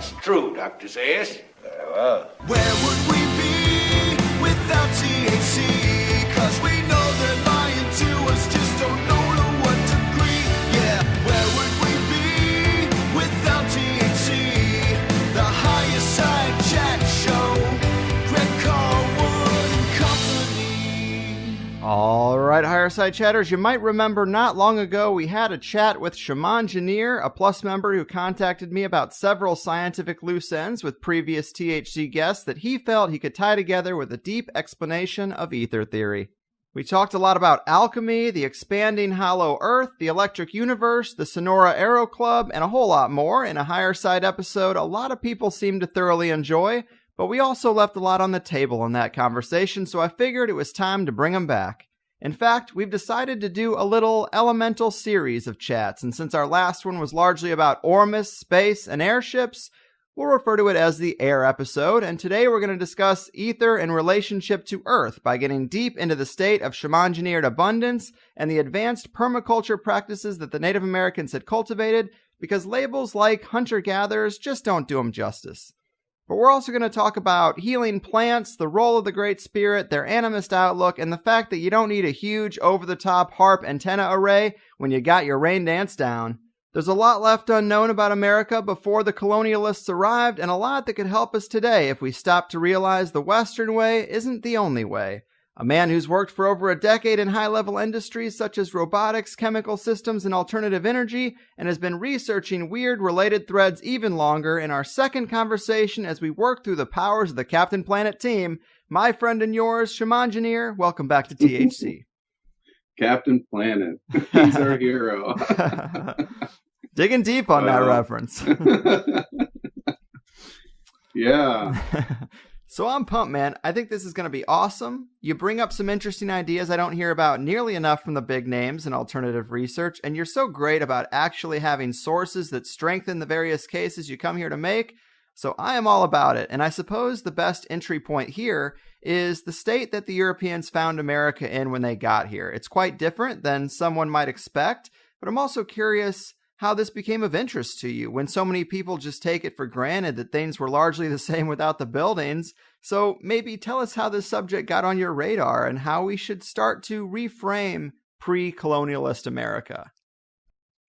That's true, Dr. Zayas. Very well. Where would we be without THC? 'Cause we know they're lying to us, just don't know to what degree. Yeah, where would we be without THC? The Higherside Chat Show, Greg Carlwood and company. All right, Higherside Chatters, you might remember not long ago we had a chat with Shamangineer, a Plus member who contacted me about several scientific loose ends with previous THC guests that he felt he could tie together with a deep explanation of ether theory. We talked a lot about alchemy, the expanding hollow earth, the electric universe, the Sonora Aero Club, and a whole lot more in a Higherside episode a lot of people seem to thoroughly enjoy, but we also left a lot on the table in that conversation, so I figured it was time to bring him back. In fact, we've decided to do a little elemental series of chats, and since our last one was largely about Ormus, space, and airships, we'll refer to it as the Air episode, and today we're going to discuss ether in relationship to Earth by getting deep into the state of Shamangineered abundance and the advanced permaculture practices that the Native Americans had cultivated, because labels like hunter-gatherers just don't do them justice. But we're also going to talk about healing plants, the role of the Great Spirit, their animist outlook, and the fact that you don't need a huge over-the-top harp antenna array when you got your rain dance down. There's a lot left unknown about America before the colonialists arrived, and a lot that could help us today if we stop to realize the Western way isn't the only way. A man who's worked for over a decade in high-level industries such as robotics, chemical systems, and alternative energy, and has been researching weird related threads even longer in our second conversation as we work through the powers of the Captain Planet team. My friend and yours, Shamangineer, welcome back to THC. Captain Planet. He's our hero. Digging deep on that reference. Yeah. So I'm pumped, man. I think this is going to be awesome. You bring up some interesting ideas I don't hear about nearly enough from the big names in alternative research, and you're so great about actually having sources that strengthen the various cases you come here to make. So I am all about it. And I suppose the best entry point here is the state that the Europeans found America in when they got here. It's quite different than someone might expect, but I'm also curious how this became of interest to you when so many people just take it for granted that things were largely the same without the buildings. So maybe tell us how this subject got on your radar and how we should start to reframe pre-colonialist America.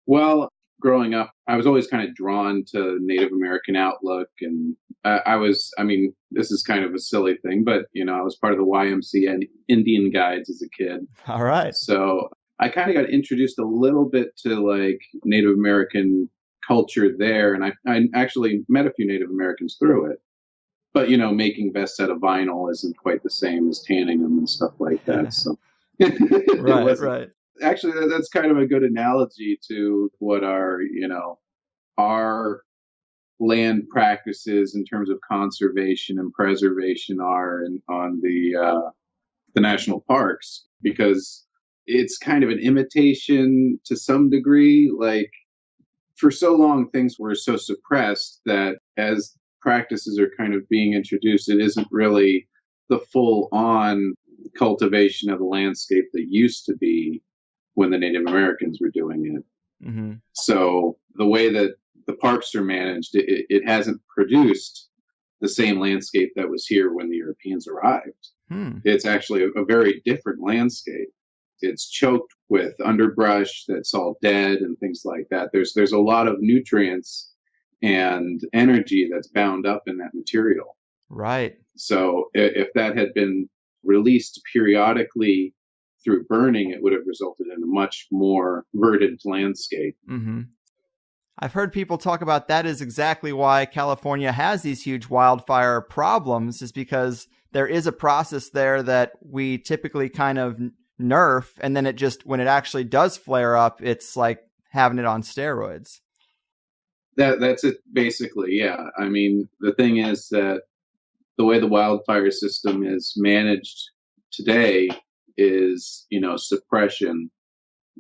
Well, growing up, I was always kind of drawn to Native American outlook. And this is kind of a silly thing, but, I was part of the YMCA and Indian Guides as a kid. All right. So I kind of got introduced a little bit to like Native American culture there. And I actually met a few Native Americans through it. But, making vests out of vinyl isn't quite the same as tanning them and stuff like that. So Right. Actually, that's kind of a good analogy to what our land practices in terms of conservation and preservation are on the national parks, because it's kind of an imitation to some degree. Like, for so long, things were so suppressed that as practices are kind of being introduced, it isn't really the full-on cultivation of the landscape that used to be when the Native Americans were doing it. Mm-hmm. So the way that the parks are managed, it hasn't produced the same landscape that was here when the Europeans arrived. It's actually a very different landscape. It's choked with underbrush that's all dead and things like that. There's a lot of nutrients and energy that's bound up in that material. Right. So if that had been released periodically through burning, it would have resulted in a much more verdant landscape. Mm-hmm. I've heard people talk about that is exactly why California has these huge wildfire problems, is because there is a process there that we typically kind of nerf, and then when it actually does flare up, it's like having it on steroids. That's it, basically, yeah. I mean, the thing is that the way the wildfire system is managed today is, suppression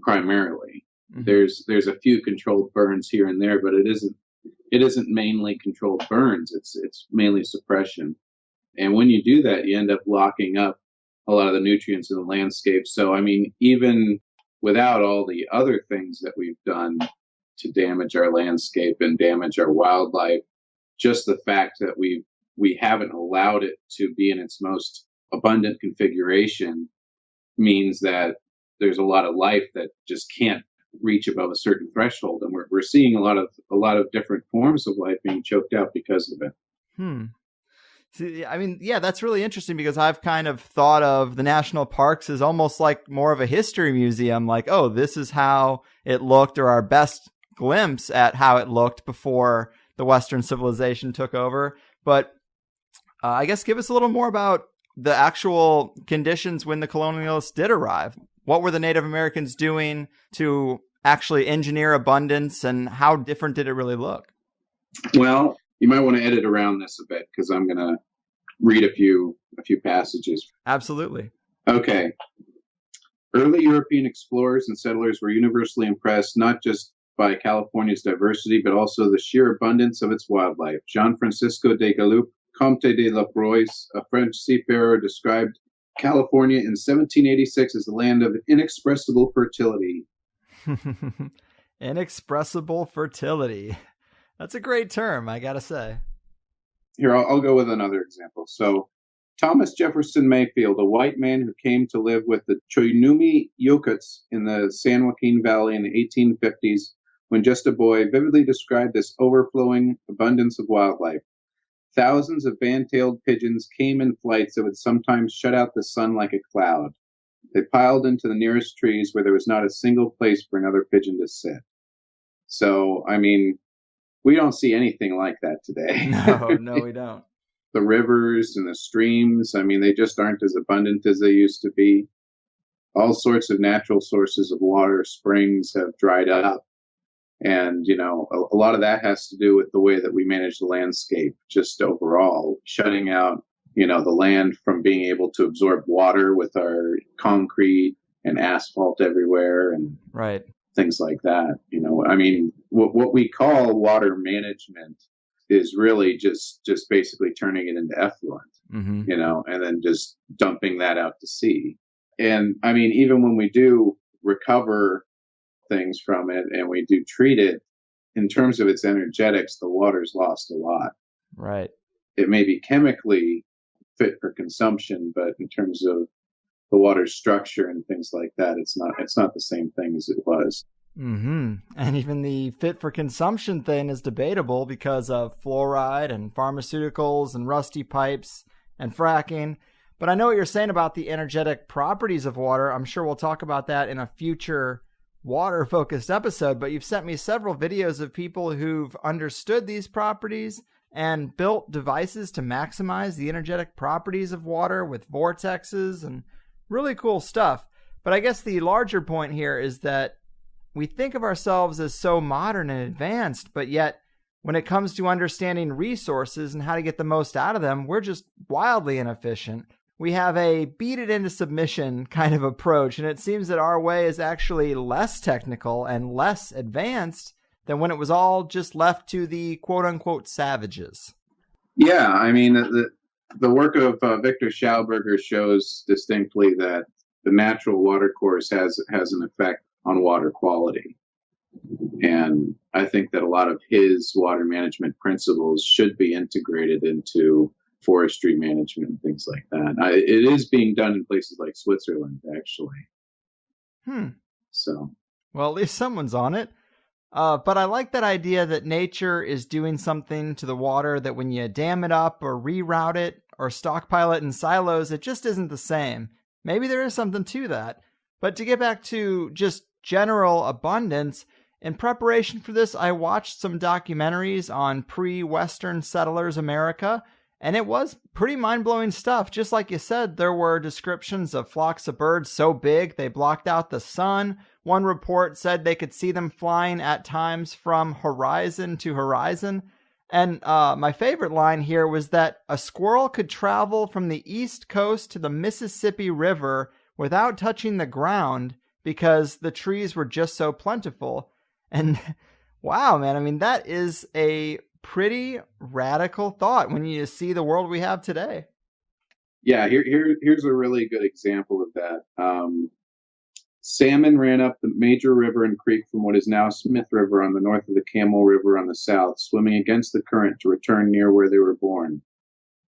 primarily. Mm-hmm. There's a few controlled burns here and there, but it isn't mainly controlled burns. It's mainly suppression. And when you do that, you end up locking up a lot of the nutrients in the landscape. So, I mean, even without all the other things that we've done to damage our landscape and damage our wildlife, just the fact that we haven't allowed it to be in its most abundant configuration means that there's a lot of life that just can't reach above a certain threshold, and we're seeing a lot of different forms of life being choked out because of it. See, I mean, yeah, that's really interesting because I've kind of thought of the national parks as almost like more of a history museum. Like, oh, this is how it looked, or our best glimpse at how it looked before the Western civilization took over. But I guess give us a little more about the actual conditions when the colonialists did arrive. What were the Native Americans doing to actually engineer abundance, and how different did it really look? Well, you might want to edit around this a bit because I'm going to read a few passages. Absolutely. Okay. Early European explorers and settlers were universally impressed not just by California's diversity, but also the sheer abundance of its wildlife. Jean-Francisco de Galoup, Comte de la Broye, a French seafarer, described California in 1786 as a land of inexpressible fertility. Inexpressible fertility. That's a great term, I gotta say. Here, I'll go with another example. So, Thomas Jefferson Mayfield, a white man who came to live with the Choinumi Yokuts in the San Joaquin Valley in the 1850s, when just a boy, vividly described this overflowing abundance of wildlife. Thousands of band-tailed pigeons came in flights that would sometimes shut out the sun like a cloud. They piled into the nearest trees where there was not a single place for another pigeon to sit. So, I mean, we don't see anything like that today. No, we don't. The rivers and the streams, I mean, they just aren't as abundant as they used to be. All sorts of natural sources of water, springs have dried up. And, you know, a lot of that has to do with the way that we manage the landscape, just overall, shutting out, you know, the land from being able to absorb water with our concrete and asphalt everywhere and things like that. You know, I mean, what we call water management is really just basically turning it into effluent, you know, and then just dumping that out to sea. And I mean, even when we do recover things from it and we do treat it, in terms of its energetics, the water's lost a lot. Right. It may be chemically fit for consumption, but in terms of the water's structure and things like that, it's not the same thing as it was. And even the fit for consumption thing is debatable because of fluoride and pharmaceuticals and rusty pipes and fracking. But I know what you're saying about the energetic properties of water. I'm sure we'll talk about that in a future water-focused episode, but you've sent me several videos of people who've understood these properties and built devices to maximize the energetic properties of water with vortexes and really cool stuff. But I guess the larger point here is that we think of ourselves as so modern and advanced, but yet when it comes to understanding resources and how to get the most out of them, we're just wildly inefficient. We have a beat it into submission kind of approach, and it seems that our way is actually less technical and less advanced than when it was all just left to the quote-unquote savages. Yeah, I mean, the work of Victor Schauberger shows distinctly that the natural water course has an effect on water quality. And I think that a lot of his water management principles should be integrated into forestry management and things like that. It is being done in places like Switzerland, actually. So, well, at least someone's on it. But I like that idea that nature is doing something to the water that when you dam it up or reroute it or stockpile it in silos, it just isn't the same. Maybe there is something to that. But to get back to just general abundance, in preparation for this, I watched some documentaries on pre-Western settlers America, and it was pretty mind-blowing stuff. Just like you said, there were descriptions of flocks of birds so big they blocked out the sun. One report said they could see them flying at times from horizon to horizon. And my favorite line here was that a squirrel could travel from the East Coast to the Mississippi River without touching the ground because the trees were just so plentiful. And wow, man, I mean, that is a pretty radical thought when you see the world we have today. Yeah, here's a really good example of that. Salmon ran up the major river and creek from what is now Smith River on the north of the Camel River on the south, swimming against the current to return near where they were born.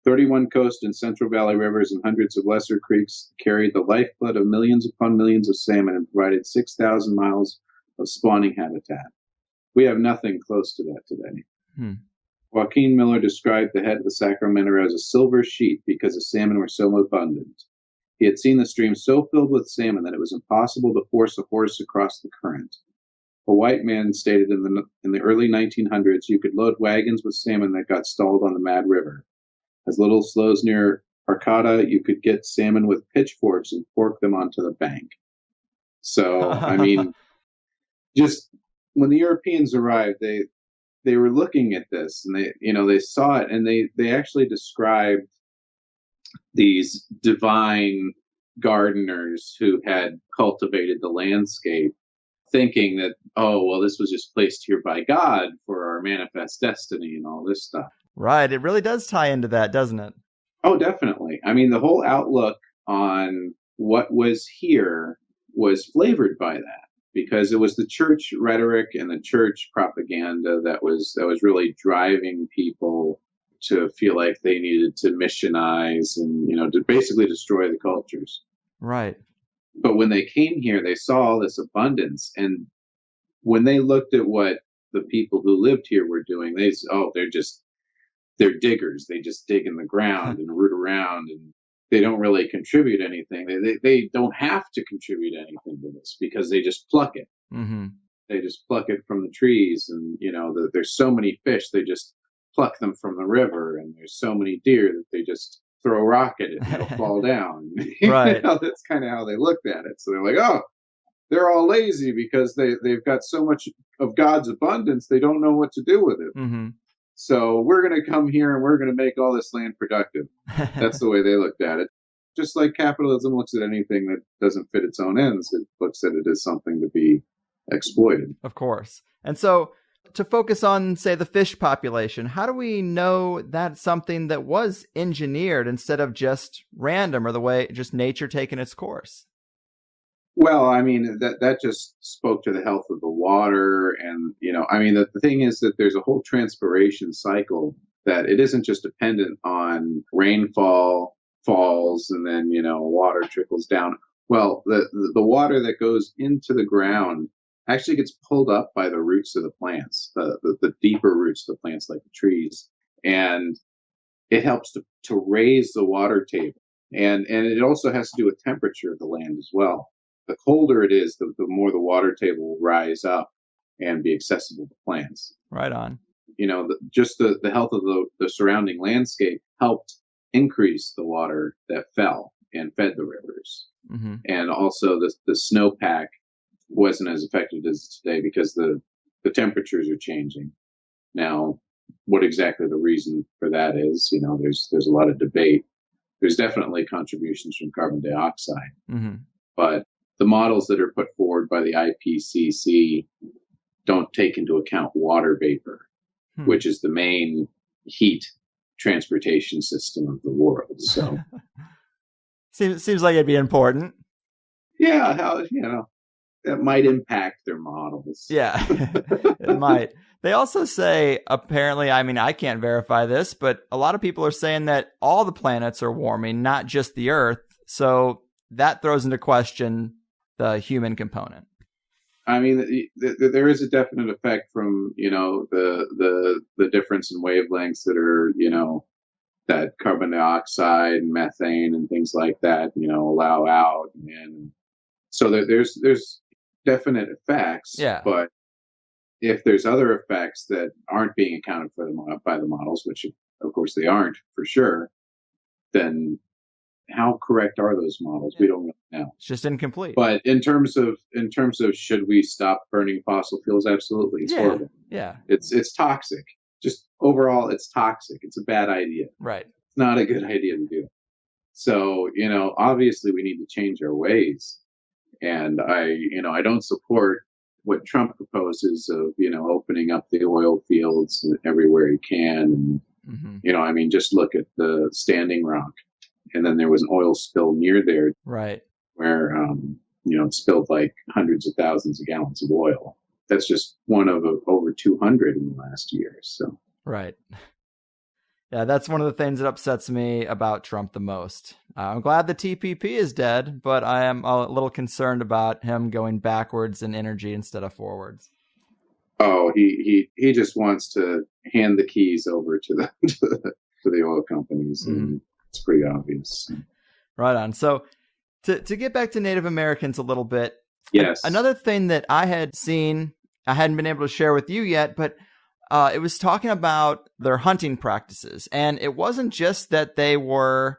31 coast and Central Valley rivers and hundreds of lesser creeks carried the lifeblood of millions upon millions of salmon and provided 6,000 miles of spawning habitat. We have nothing close to that today. Joaquin Miller described the head of the Sacramento as a silver sheet because the salmon were so abundant. He had seen the stream so filled with salmon that it was impossible to force a horse across the current. A white man stated in the early 1900s you could load wagons with salmon that got stalled on the Mad River. As little slows near Arcata, you could get salmon with pitchforks and fork them onto the bank. So, I mean, just when the Europeans arrived, they were looking at this and they saw it, and they actually described these divine gardeners who had cultivated the landscape, thinking that, oh, well, this was just placed here by God for our manifest destiny and all this stuff. Right. It really does tie into that, doesn't it? Oh, definitely. I mean, the whole outlook on what was here was flavored by that, because it was the church rhetoric and the church propaganda that was really driving people to feel like they needed to missionize and, to basically destroy the cultures. Right. But when they came here, they saw all this abundance. And when they looked at what the people who lived here were doing, they said, oh, they're diggers. They just dig in the ground and root around, and they don't really contribute anything. They don't have to contribute anything to this because they just pluck it. Mm-hmm. They just pluck it from the trees, and there's so many fish, they just pluck them from the river, and there's so many deer that they just throw a rock at it and it'll fall down. Right. That's kind of how they looked at it. So they're like, oh, they're all lazy because they've got so much of God's abundance, they don't know what to do with it. Mm-hmm. So we're going to come here and we're going to make all this land productive. That's the way they looked at it. Just like capitalism looks at anything that doesn't fit its own ends, it looks at it as something to be exploited. Of course. And so to focus on, say, the fish population, how do we know that's something that was engineered instead of just random, or the way just nature taking its course? Well, I mean, that just spoke to the health of the water. And, the thing is that there's a whole transpiration cycle, that it isn't just dependent on rainfall falls and then, water trickles down. Well, the water that goes into the ground actually gets pulled up by the roots of the plants, the deeper roots of the plants, like the trees. And it helps to raise the water table. And it also has to do with temperature of the land as well. The colder it is, the more the water table will rise up and be accessible to plants. Right on. Just the health of the surrounding landscape helped increase the water that fell and fed the rivers. Mm-hmm. And also the snowpack wasn't as effective as today because the temperatures are changing. Now, what exactly the reason for that is, there's a lot of debate. There's definitely contributions from carbon dioxide, mm-hmm. but the models that are put forward by the IPCC don't take into account water vapor, which is the main heat transportation system of the world. So seems like it'd be important. Yeah, that might impact their models. Yeah, it might. They also say, apparently, I mean, I can't verify this, but a lot of people are saying that all the planets are warming, not just the Earth. So that throws into question the human component. I mean, there is a definite effect from, the difference in wavelengths that are, that carbon dioxide and methane and things like that, allow out. And so there's definite effects. Yeah. But if there's other effects that aren't being accounted for by the models, which of course they aren't for sure, then how correct are those models? We don't really know. It's just incomplete. But in terms of should we stop burning fossil fuels? Absolutely. It's horrible. Yeah. It's toxic. Just overall, it's toxic. It's a bad idea. Right. It's not a good idea to do. So, obviously we need to change our ways. And I don't support what Trump proposes of, opening up the oil fields everywhere he can. And, mm-hmm. Just look at the Standing Rock. And then there was an oil spill near there. Right. Where spilled like hundreds of thousands of gallons of oil. That's just one of over 200 in the last year. So right. Yeah, that's one of the things that upsets me about Trump the most. I'm glad the TPP is dead, but I am a little concerned about him going backwards in energy instead of forwards. Oh, he just wants to hand the keys over to the oil companies, and it's pretty obvious. Right on. So to get back to Native Americans a little bit, yes, another thing that I had seen, I hadn't been able to share with you yet, but it was talking about their hunting practices. And it wasn't just that they weren't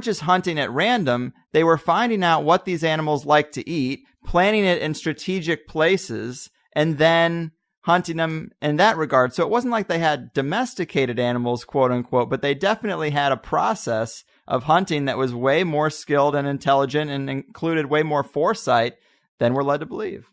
just hunting at random. They were finding out what these animals like to eat, planting it in strategic places, and then hunting them in that regard. So it wasn't like they had domesticated animals, quote unquote, but they definitely had a process of hunting that was way more skilled and intelligent and included way more foresight than we're led to believe.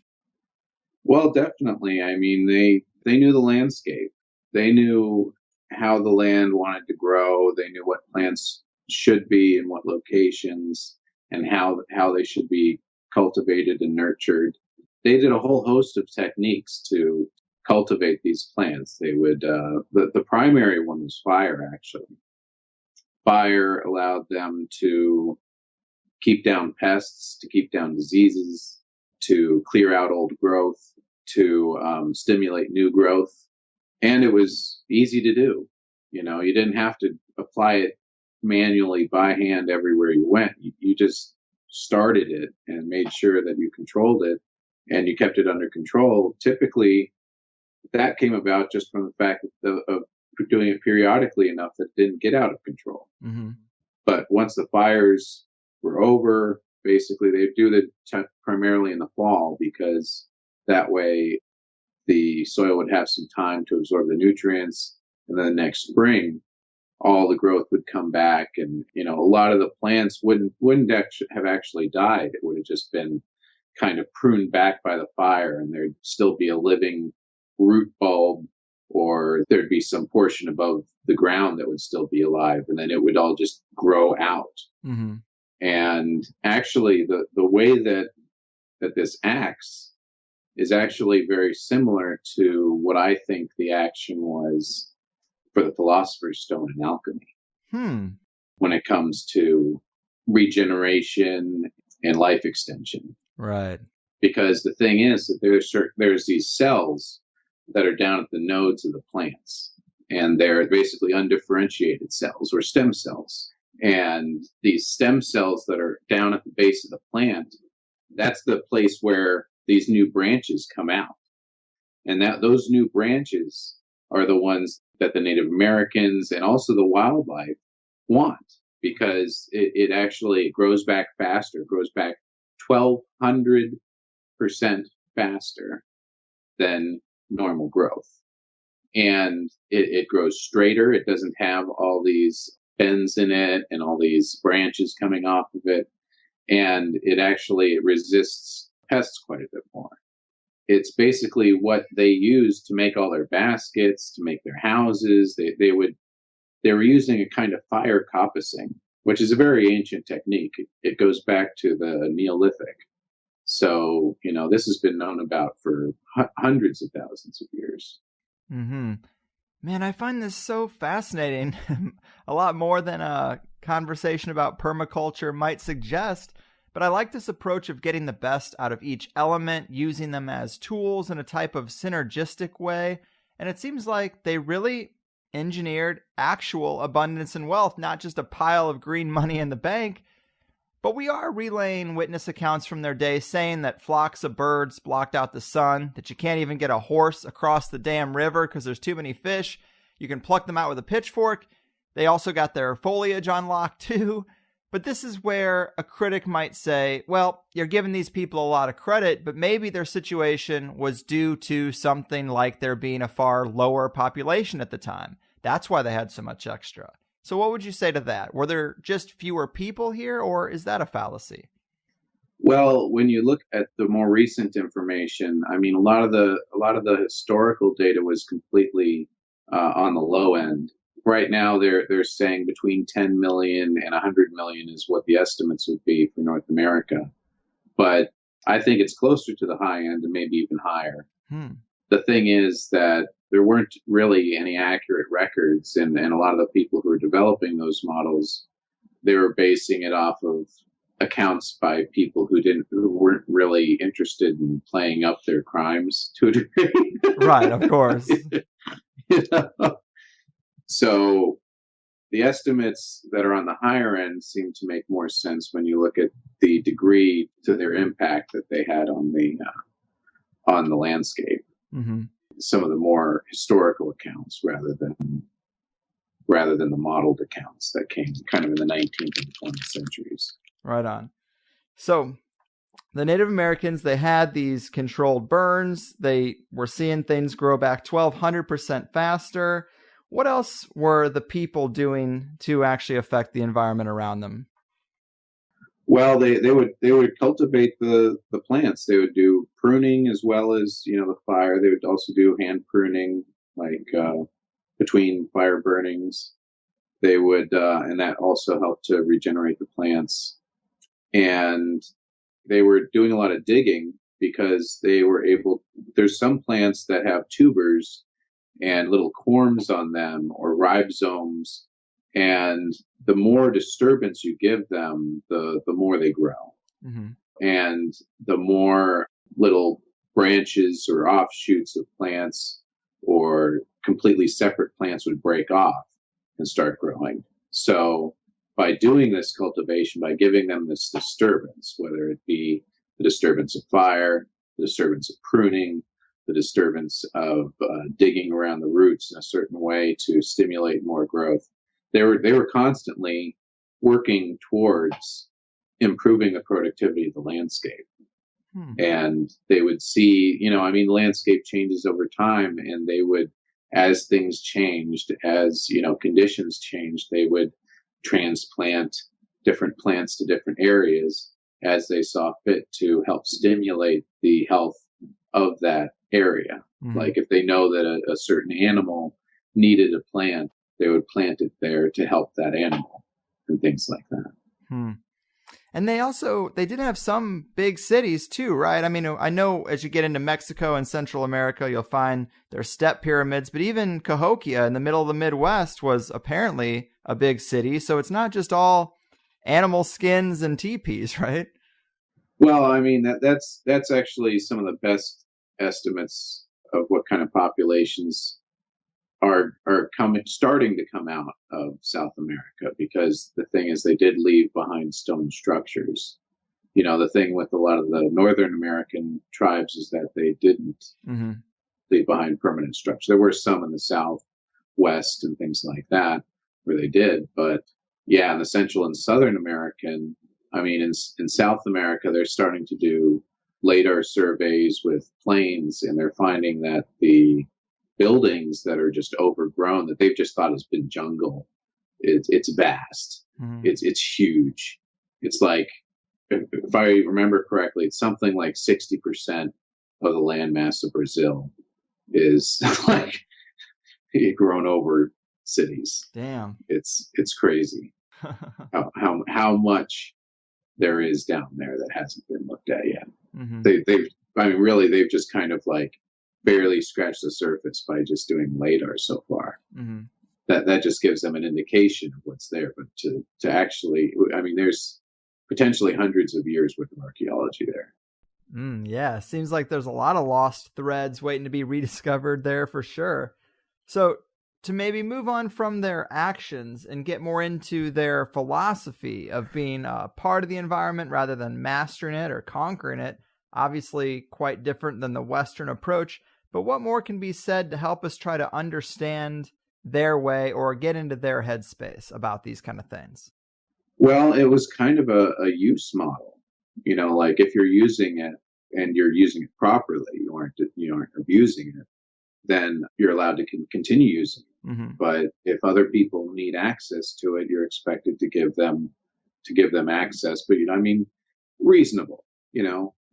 Well, definitely. I mean, they knew the landscape. They knew how the land wanted to grow. They knew what plants should be in what locations and how they should be cultivated and nurtured. They did a whole host of techniques to cultivate these plants. They would, the primary one was fire, actually. Fire allowed them to keep down pests, to keep down diseases, to clear out old growth, to stimulate new growth. And it was easy to do. You didn't have to apply it manually by hand everywhere you went. You just started it and made sure that you controlled it and you kept it under control. Typically, that came about just from the fact of doing it periodically enough that it didn't get out of control. Mm-hmm. But once the fires were over, basically they do that primarily in the fall, because that way the soil would have some time to absorb the nutrients, and then the next spring all the growth would come back, and a lot of the plants wouldn't have actually died. It would have just been kind of pruned back by the fire, and there'd still be a living root bulb, or there'd be some portion above the ground that would still be alive, and then it would all just grow out. Mm-hmm. And actually the way that this acts is actually very similar to what I think the action was for the Philosopher's Stone in Alchemy. When it comes to regeneration and life extension. Right. Because the thing is that there's these cells that are down at the nodes of the plants, and they're basically undifferentiated cells or stem cells. And these stem cells that are down at the base of the plant, that's the place where these new branches come out. And those new branches are the ones that the Native Americans and also the wildlife want, because it actually grows back faster, grows back 1,200% faster than normal growth. And it grows straighter. It doesn't have all these bends in it and all these branches coming off of it. And it resists pests quite a bit more. It's basically what they use to make all their baskets, to make their houses. They were using a kind of fire coppicing, which is a very ancient technique. It goes back to the Neolithic. So, this has been known about for hundreds of thousands of years. Mm-hmm. Man, I find this so fascinating. A lot more than a conversation about permaculture might suggest. But I like this approach of getting the best out of each element, using them as tools in a type of synergistic way. And it seems like they really engineered actual abundance and wealth, not just a pile of green money in the bank. But we are relaying witness accounts from their day saying that flocks of birds blocked out the sun, that you can't even get a horse across the damn river because there's too many fish. You can pluck them out with a pitchfork. They also got their foliage on lock too. But this is where a critic might say, well, you're giving these people a lot of credit, but maybe their situation was due to something like there being a far lower population at the time. That's why they had so much extra. So what would you say to that? Were there just fewer people here, or is that a fallacy? Well, when you look at the more recent information, I mean, a lot of the historical data was completely on the low end. Right now, they're saying between 10 million and 100 million is what the estimates would be for North America. but I think it's closer to the high end and maybe even higher. The thing is that there weren't really any accurate records, and a lot of the people who were developing those models, they were basing it off of accounts by people who weren't really interested in playing up their crimes to a degree. Right, of course. You know? So the estimates that are on the higher end seem to make more sense when you look at the degree to their impact that they had on the landscape. Some of the more historical accounts rather than the modeled accounts that came kind of in the 19th and 20th centuries. Right on. So the Native Americans, they had these controlled burns. They were seeing things grow back 1,200% faster. What else were the people doing to actually affect the environment around them? Well, they would cultivate the plants. They would do pruning as well as, the fire. They would also do hand pruning, like between fire burnings. They would, and that also helped to regenerate the plants. And they were doing a lot of digging because there's some plants that have tubers and little corms on them or ribosomes. And the more disturbance you give them, the more they grow. And the more little branches or offshoots of plants or completely separate plants would break off and start growing. So by doing this cultivation, by giving them this disturbance, whether it be the disturbance of fire, the disturbance of pruning, the disturbance of digging around the roots in a certain way to stimulate more growth, they were constantly working towards improving the productivity of the landscape. And they would see, the landscape changes over time, and they would, as things changed, as, conditions changed, they would transplant different plants to different areas as they saw fit to help stimulate the health of that area. Like if they know that a certain animal needed a plant, they would plant it there to help that animal and things like that. And they did have some big cities too, right? I mean, I know as you get into Mexico and Central America, you'll find their step pyramids, but even Cahokia in the middle of the Midwest was apparently a big city. So it's not just all animal skins and teepees, right? Well, I mean, that's actually some of the best estimates of what kind of populations are starting to come out of South America, because the thing is they did leave behind stone structures. The thing with a lot of the Northern American tribes is that they didn't leave behind permanent structures. There were some in the Southwest and things like that where they did, but yeah, in the Central and Southern American, I mean, in South America, they're starting to do LiDAR surveys with planes, and they're finding that the buildings that are just overgrown, that they've just thought has been jungle, it's vast. It's huge. It's like, if I remember correctly, it's something like 60% of the landmass of Brazil is like grown over cities. Damn. It's crazy how much there is down there that hasn't been looked at yet. They've just kind of like barely scratched the surface by just doing LiDAR so far. That just gives them an indication of what's there, but to actually, I mean, there's potentially hundreds of years worth of archaeology there. Yeah, seems like there's a lot of lost threads waiting to be rediscovered there for sure. So to maybe move on from their actions and get more into their philosophy of being a part of the environment rather than mastering it or conquering it, obviously quite different than the Western approach, but what more can be said to help us try to understand their way or get into their headspace about these kind of things? Well, it was kind of a use model, like if you're using it and you're using it properly, you aren't abusing it, then you're allowed to continue using it. But if other people need access to it, you're expected to give them access. But reasonable.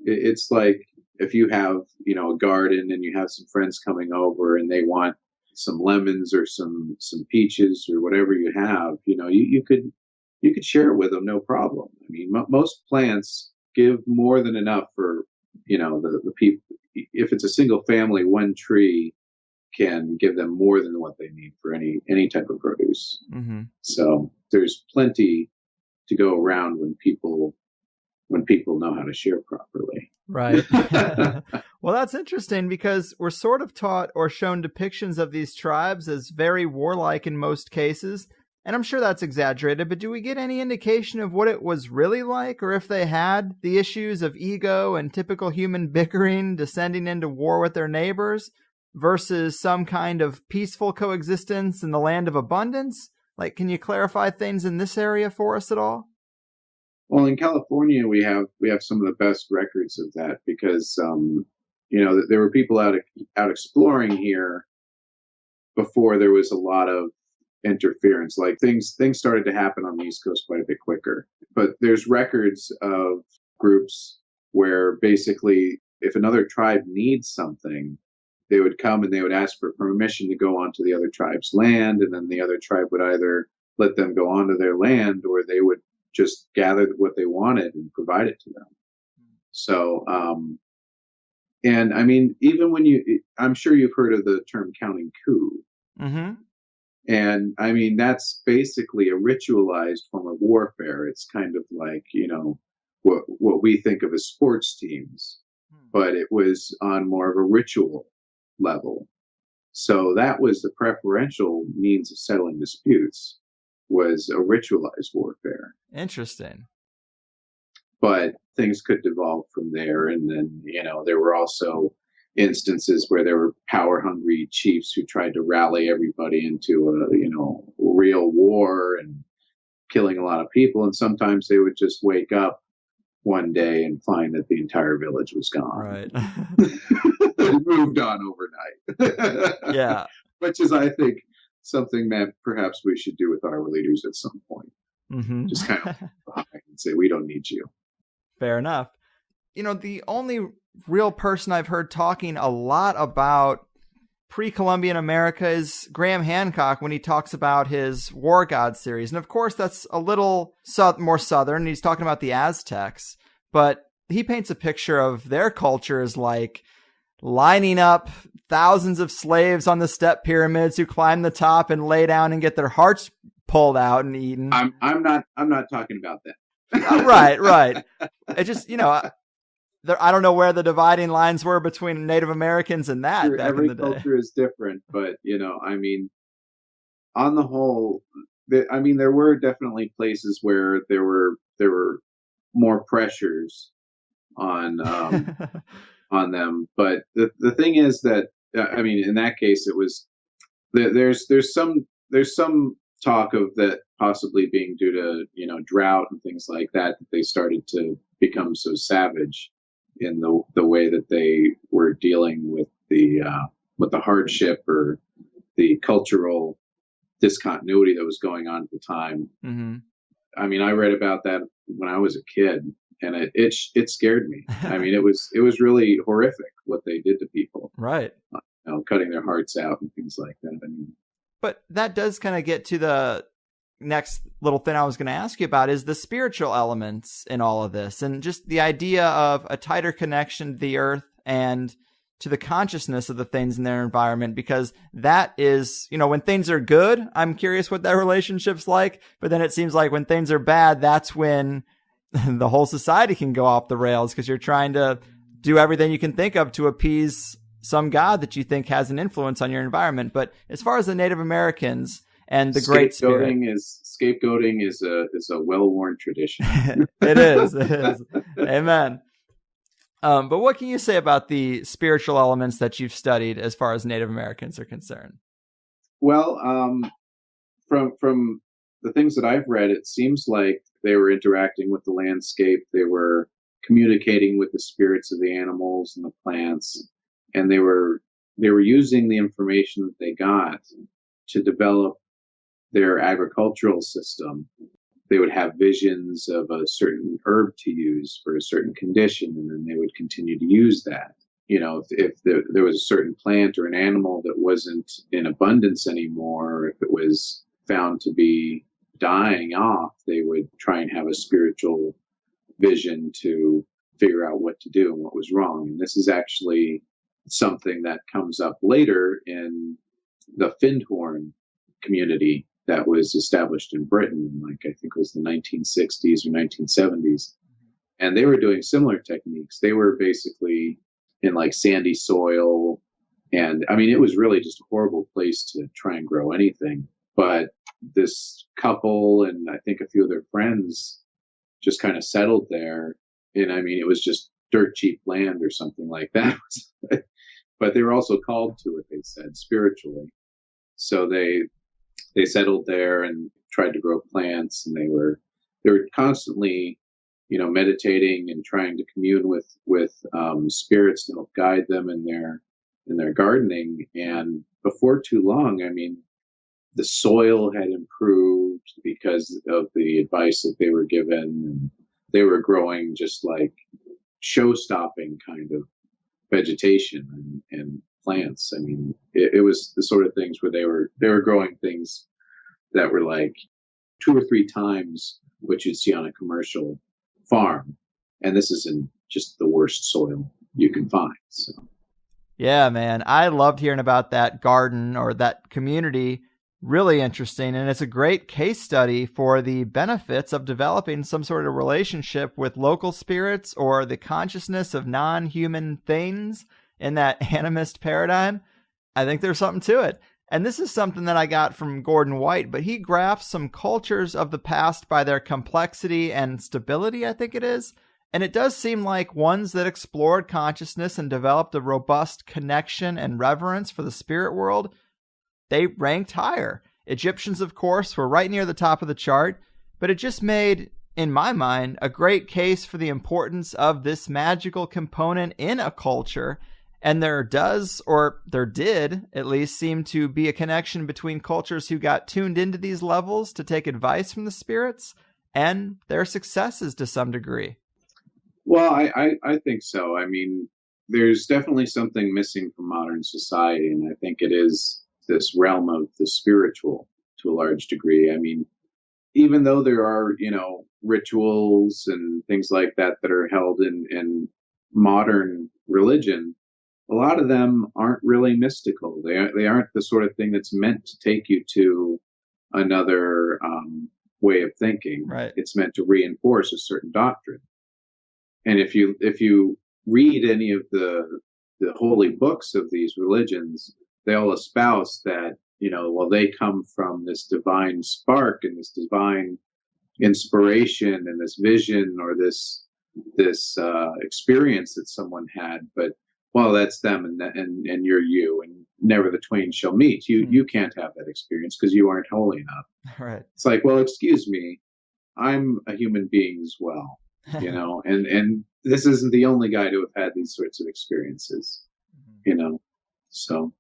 It's like if you have a garden and you have some friends coming over and they want some lemons or some peaches or whatever you have, you could share it with them, no problem. I mean, most plants give more than enough for, the people. If it's a single family, one tree can give them more than what they need for any type of produce. Mm-hmm. So there's plenty to go around when people know how to share properly. Right. Well, that's interesting because we're sort of taught or shown depictions of these tribes as very warlike in most cases. And I'm sure that's exaggerated, but do we get any indication of what it was really like, or if they had the issues of ego and typical human bickering descending into war with their neighbors versus some kind of peaceful coexistence in the land of abundance? Like, can you clarify things in this area for us at all? Well, in California, we have some of the best records of that because, there were people out exploring here before there was a lot of interference. Like things started to happen on the East Coast quite a bit quicker. But there's records of groups where basically if another tribe needs something, they would come and they would ask for permission to go onto the other tribe's land, and then the other tribe would either let them go onto their land or they would just gather what they wanted and provide it to them. So, and I mean, even when I'm sure you've heard of the term counting coup. Mm-hmm. And I mean, that's basically a ritualized form of warfare. It's kind of like, what we think of as sports teams, but it was on more of a ritual level. So that was the preferential means of settling disputes, was a ritualized warfare. Interesting. But things could devolve from there. And then, there were also instances where there were power-hungry chiefs who tried to rally everybody into a, real war and killing a lot of people. And sometimes they would just wake up one day and find that the entire village was gone. Right. Moved on overnight. Yeah. Which is, I think, something that perhaps we should do with our leaders at some point. Mm-hmm. Just kind of and say, we don't need you. Fair enough. The only real person I've heard talking a lot about pre-Columbian America is Graham Hancock when he talks about his War God series. And of course, that's a little more southern. He's talking about the Aztecs, but he paints a picture of their culture as like lining up thousands of slaves on the step pyramids who climb the top and lay down and get their hearts pulled out and eaten. I'm not talking about that. Right. It just, I don't know where the dividing lines were between Native Americans and that sure, back every in the day. culture is different, but I mean, on the whole, there were definitely places where there were more pressures on on them. But the thing is that in that case, it was there's some talk of that possibly being due to drought and things like that they started to become so savage in the way that they were dealing with the hardship or the cultural discontinuity that was going on at the time. Mm-hmm. I mean, I read about that when I was a kid, and it scared me. I mean, it was really horrific what they did to people. Right. Cutting their hearts out and things like that. I mean, but that does kind of get to the next little thing I was going to ask you about, is the spiritual elements in all of this, and just the idea of a tighter connection to the earth and to the consciousness of the things in their environment, because that is, when things are good, I'm curious what that relationship's like, but then it seems like when things are bad, that's when the whole society can go off the rails, because you're trying to do everything you can think of to appease some god that you think has an influence on your environment. But as far as the Native Americans and the Great Spirit, scapegoating is a well-worn tradition. It is. Amen. But what can you say about the spiritual elements that you've studied as far as Native Americans are concerned? Well, from the things that I've read, it seems like they were interacting with the landscape. They were communicating with the spirits of the animals and the plants, and they were using the information that they got to develop their agricultural system. They would have visions of a certain herb to use for a certain condition, and then they would continue to use that. If there was a certain plant or an animal that wasn't in abundance anymore, or if it was found to be dying off, they would try and have a spiritual vision to figure out what to do and what was wrong. And this is actually something that comes up later in the Findhorn community that was established in Britain, like I think it was the 1960s or 1970s. And they were doing similar techniques. They were basically in like sandy soil. And I mean, it was really just a horrible place to try and grow anything. But this couple and I think a few of their friends just kind of settled there. And I mean, it was just dirt cheap land or something like that. But they were also called to it, they said, spiritually. So they settled there and tried to grow plants, and they were constantly, meditating and trying to commune with spirits to help guide them in their gardening. And before too long, I mean, the soil had improved because of the advice that they were given, and they were growing just like show-stopping kind of vegetation and plants. I mean, it was the sort of things where they were growing things that were like 2 or 3 times what you'd see on a commercial farm. And this is in just the worst soil you can find. So. Yeah, man. I loved hearing about that garden or that community. Really interesting. And it's a great case study for the benefits of developing some sort of relationship with local spirits or the consciousness of non-human things in that animist paradigm. I think there's something to it. And this is something that I got from Gordon White, but he graphs some cultures of the past by their complexity and stability, I think it is. And it does seem like ones that explored consciousness and developed a robust connection and reverence for the spirit world, they ranked higher. Egyptians, of course, were right near the top of the chart, but it just made, in my mind, a great case for the importance of this magical component in a culture. And there did at least seem to be a connection between cultures who got tuned into these levels to take advice from the spirits and their successes to some degree. Well, I think so. I mean, there's definitely something missing from modern society, and I think it is this realm of the spiritual to a large degree. I mean, even though there are, rituals and things like that that are held in modern religion, a lot of them aren't really mystical. They aren't the sort of thing that's meant to take you to another way of thinking. Right. It's meant to reinforce a certain doctrine. And if you read any of the holy books of these religions, they all espouse that, they come from this divine spark and this divine inspiration and this vision or this experience that someone had. But, well, that's them and you're you, and never the twain shall meet. You can't have that experience because you aren't holy enough. Right. It's like, well, excuse me, I'm a human being as well. And this isn't the only guy to have had these sorts of experiences, so.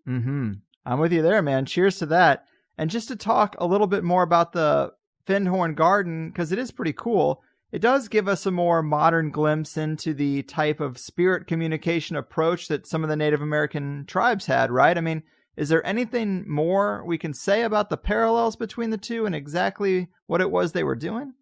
Mm-hmm. I'm with you there, man. Cheers to that. And just to talk a little bit more about the Findhorn Garden, because it is pretty cool, it does give us a more modern glimpse into the type of spirit communication approach that some of the Native American tribes had, right? I mean, is there anything more we can say about the parallels between the two and exactly what it was they were doing?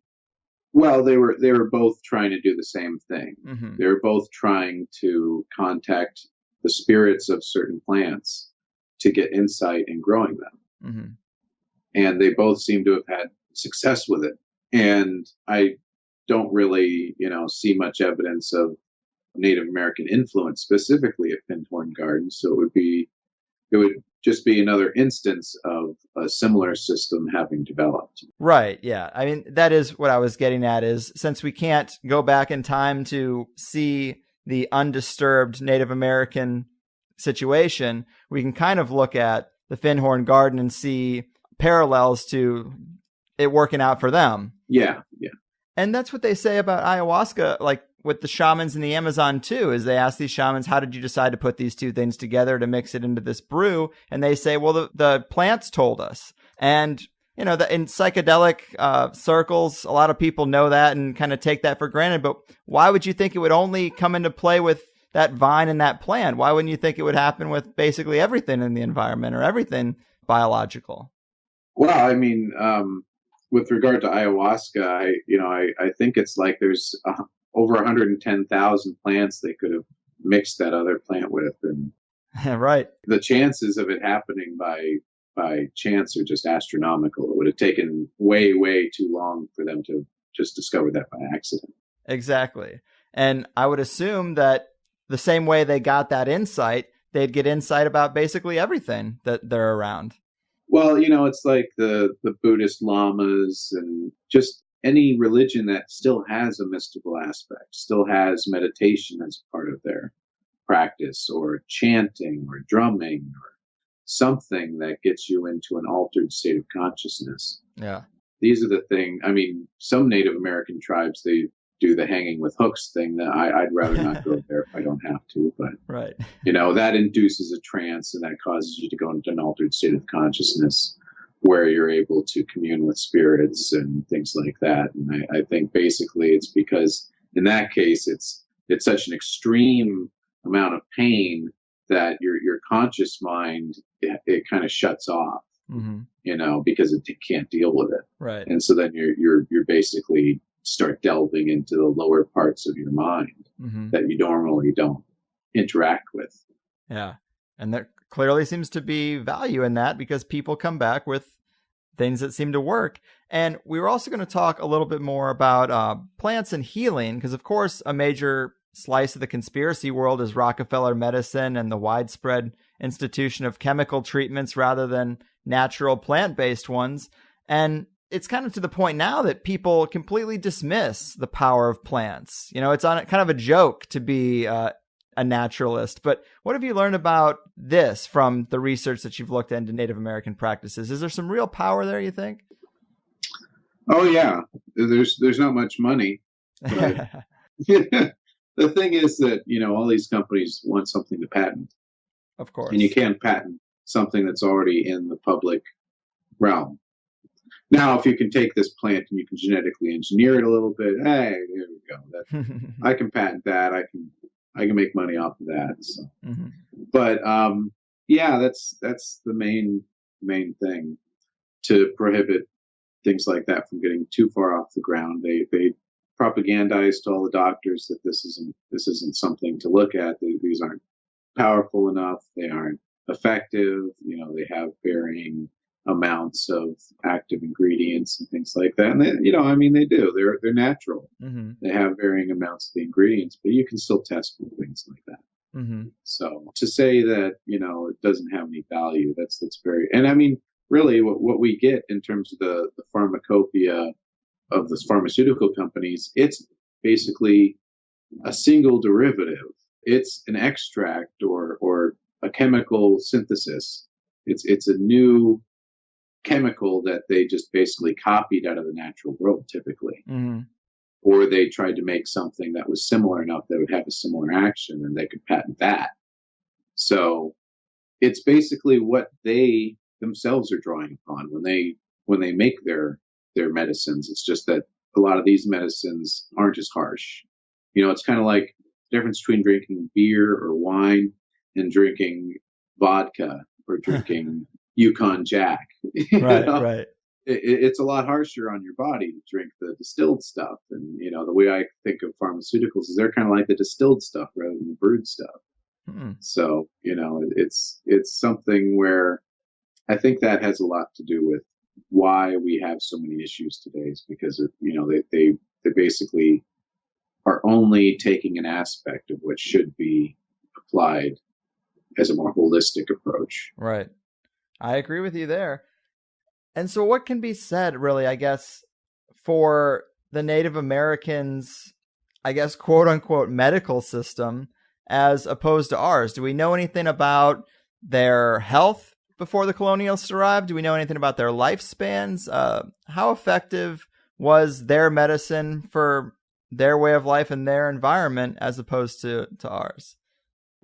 Well, they were both trying to do the same thing. Mm-hmm. They were both trying to contact the spirits of certain plants to get insight in growing them. Mm-hmm. And they both seem to have had success with it. And I don't really, see much evidence of Native American influence specifically at Findhorn Gardens. So it would just be another instance of a similar system having developed. Right. Yeah. I mean, that is what I was getting at, is since we can't go back in time to see the undisturbed Native American situation, we can kind of look at the Findhorn Garden and see parallels to it working out for them. Yeah. Yeah. And that's what they say about ayahuasca, like with the shamans in the Amazon too, is they ask these shamans, how did you decide to put these two things together to mix it into this brew? And they say, well, the plants told us. And, in psychedelic circles, a lot of people know that and kind of take that for granted. But why would you think it would only come into play with that vine and that plant? Why wouldn't you think it would happen with basically everything in the environment or everything biological? Well, I mean, with regard to ayahuasca, I think it's like there's over 110,000 plants they could have mixed that other plant with, and Right. the chances of it happening by chance are just astronomical. It would have taken way, way too long for them to just discover that by accident. Exactly. And I would assume that the same way they got that insight, they'd get insight about basically everything that they're around. Well, it's like the Buddhist lamas and just any religion that still has a mystical aspect, still has meditation as part of their practice, or chanting or drumming or something that gets you into an altered state of consciousness. Yeah. These are the things. I mean, some Native American tribes, they do the hanging with hooks thing that I'd rather not go there if I don't have to. But, right. That induces a trance, and that causes you to go into an altered state of consciousness where you're able to commune with spirits and things like that. And I think basically it's because in that case, it's such an extreme amount of pain that your conscious mind, it kind of shuts off, because it can't deal with it. Right. And so then you're basically start delving into the lower parts of your mind that you normally don't interact with. Yeah. And there clearly seems to be value in that, because people come back with things that seem to work. And we were also going to talk a little bit more about plants and healing, because of course a major slice of the conspiracy world is Rockefeller medicine and the widespread institution of chemical treatments rather than natural plant-based ones. And it's kind of to the point now that people completely dismiss the power of plants. It's on kind of a joke to be a naturalist. But what have you learned about this from the research that you've looked into Native American practices? Is there some real power there, you think? Oh yeah, there's not much money. But the thing is that, all these companies want something to patent. Of course. And you can't patent something that's already in the public realm. Now, if you can take this plant and you can genetically engineer it a little bit, hey, here we go. I can patent that. I can make money off of that. So. But yeah, that's the main thing, to prohibit things like that from getting too far off the ground. They propagandize to all the doctors that this isn't something to look at. These aren't powerful enough. They aren't effective. They have varying amounts of active ingredients and things like that. And they do. They're natural. They have varying amounts of the ingredients, but you can still test for things like that. So to say that it doesn't have any value, that's very. And I mean, really, what we get in terms of the pharmacopoeia of the pharmaceutical companies, it's basically a single derivative. It's an extract or a chemical synthesis. It's a new chemical that they just basically copied out of the natural world, typically. Or they tried to make something that was similar enough that would have a similar action, and they could patent that. So it's basically what they themselves are drawing upon when they make their medicines. It's just that a lot of these medicines aren't as harsh. It's kind of like the difference between drinking beer or wine and drinking vodka or drinking Yukon Jack. Right. It's a lot harsher on your body to drink the distilled stuff. And, the way I think of pharmaceuticals is they're kind of like the distilled stuff rather than the brewed stuff. So, it's something where I think that has a lot to do with why we have so many issues today, is because of, they basically are only taking an aspect of what should be applied as a more holistic approach. Right. I agree with you there. And so what can be said, really, I guess, for the Native Americans, I guess, quote unquote, medical system as opposed to ours? Do we know anything about their health before the colonialists arrived? Do we know anything about their lifespans? How effective was their medicine for their way of life and their environment as opposed to ours?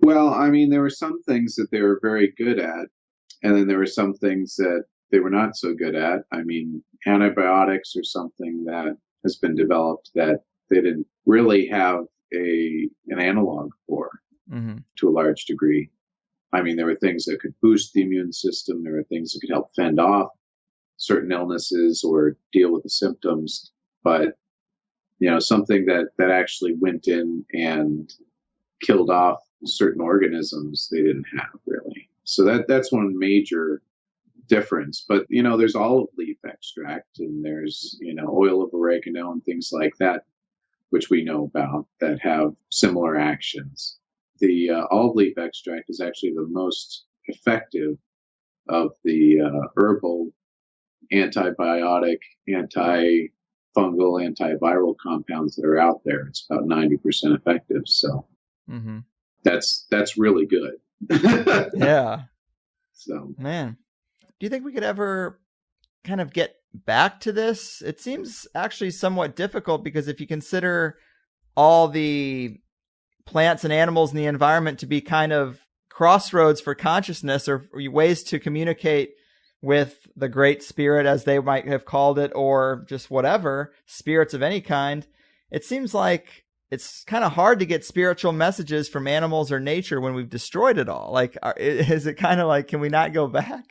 Well, I mean, there were some things that they were very good at, and then there were some things that they were not so good at. I mean, antibiotics are something that has been developed that they didn't really have an analog for to a large degree. I mean, there were things that could boost the immune system. There were things that could help fend off certain illnesses or deal with the symptoms, but something that actually went in and killed off certain organisms they didn't have really. So that's one major difference. But there's olive leaf extract, and there's oil of oregano and things like that, which we know about, that have similar actions. The olive leaf extract is actually the most effective of the herbal antibiotic, antifungal, antiviral compounds that are out there. It's about 90% effective. So that's really good. Yeah. So, man, do you think we could ever kind of get back to this? It seems actually somewhat difficult, because if you consider all the plants and animals in the environment to be kind of crossroads for consciousness, or ways to communicate with the great spirit, as they might have called it, or just whatever, spirits of any kind, it seems like it's kind of hard to get spiritual messages from animals or nature when we've destroyed it all. Like, is it kind of like, can we not go back?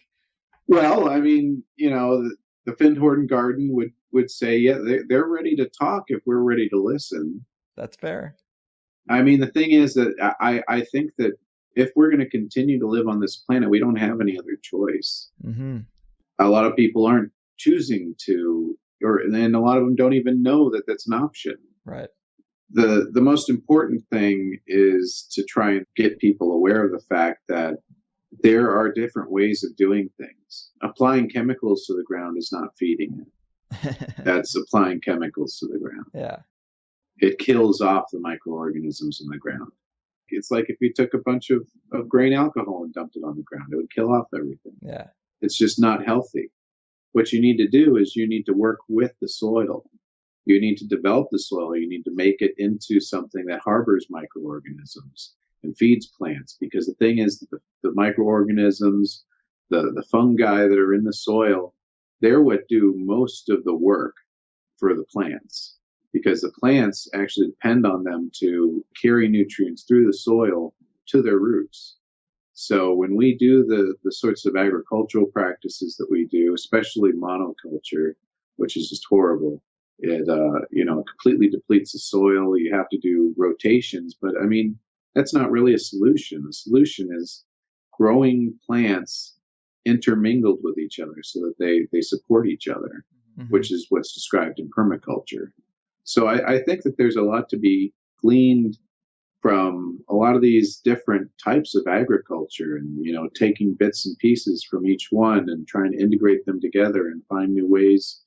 Well, I mean, the Findhorn Garden would say, yeah, they're ready to talk if we're ready to listen. That's fair. I mean, the thing is that I think that if we're going to continue to live on this planet, we don't have any other choice. A lot of people aren't choosing to, and a lot of them don't even know that that's an option. Right. The most important thing is to try and get people aware of the fact that there are different ways of doing things. Applying chemicals to the ground is not feeding it. That's applying chemicals to the ground. Yeah. It kills off the microorganisms in the ground. It's like if you took a bunch of grain alcohol and dumped it on the ground, it would kill off everything. Yeah. It's just not healthy. What you need to do is you need to work with the soil. You need to develop the soil. You need to make it into something that harbors microorganisms and feeds plants. Because the thing is, the microorganisms, the fungi that are in the soil, they're what do most of the work for the plants. Because the plants actually depend on them to carry nutrients through the soil to their roots. So when we do the sorts of agricultural practices that we do, especially monoculture, which is just horrible, it completely depletes the soil. You have to do rotations, but I mean, that's not really a solution. The solution is growing plants intermingled with each other so that they support each other, which is what's described in permaculture. So I think that there's a lot to be gleaned from a lot of these different types of agriculture, and taking bits and pieces from each one and trying to integrate them together and find new ways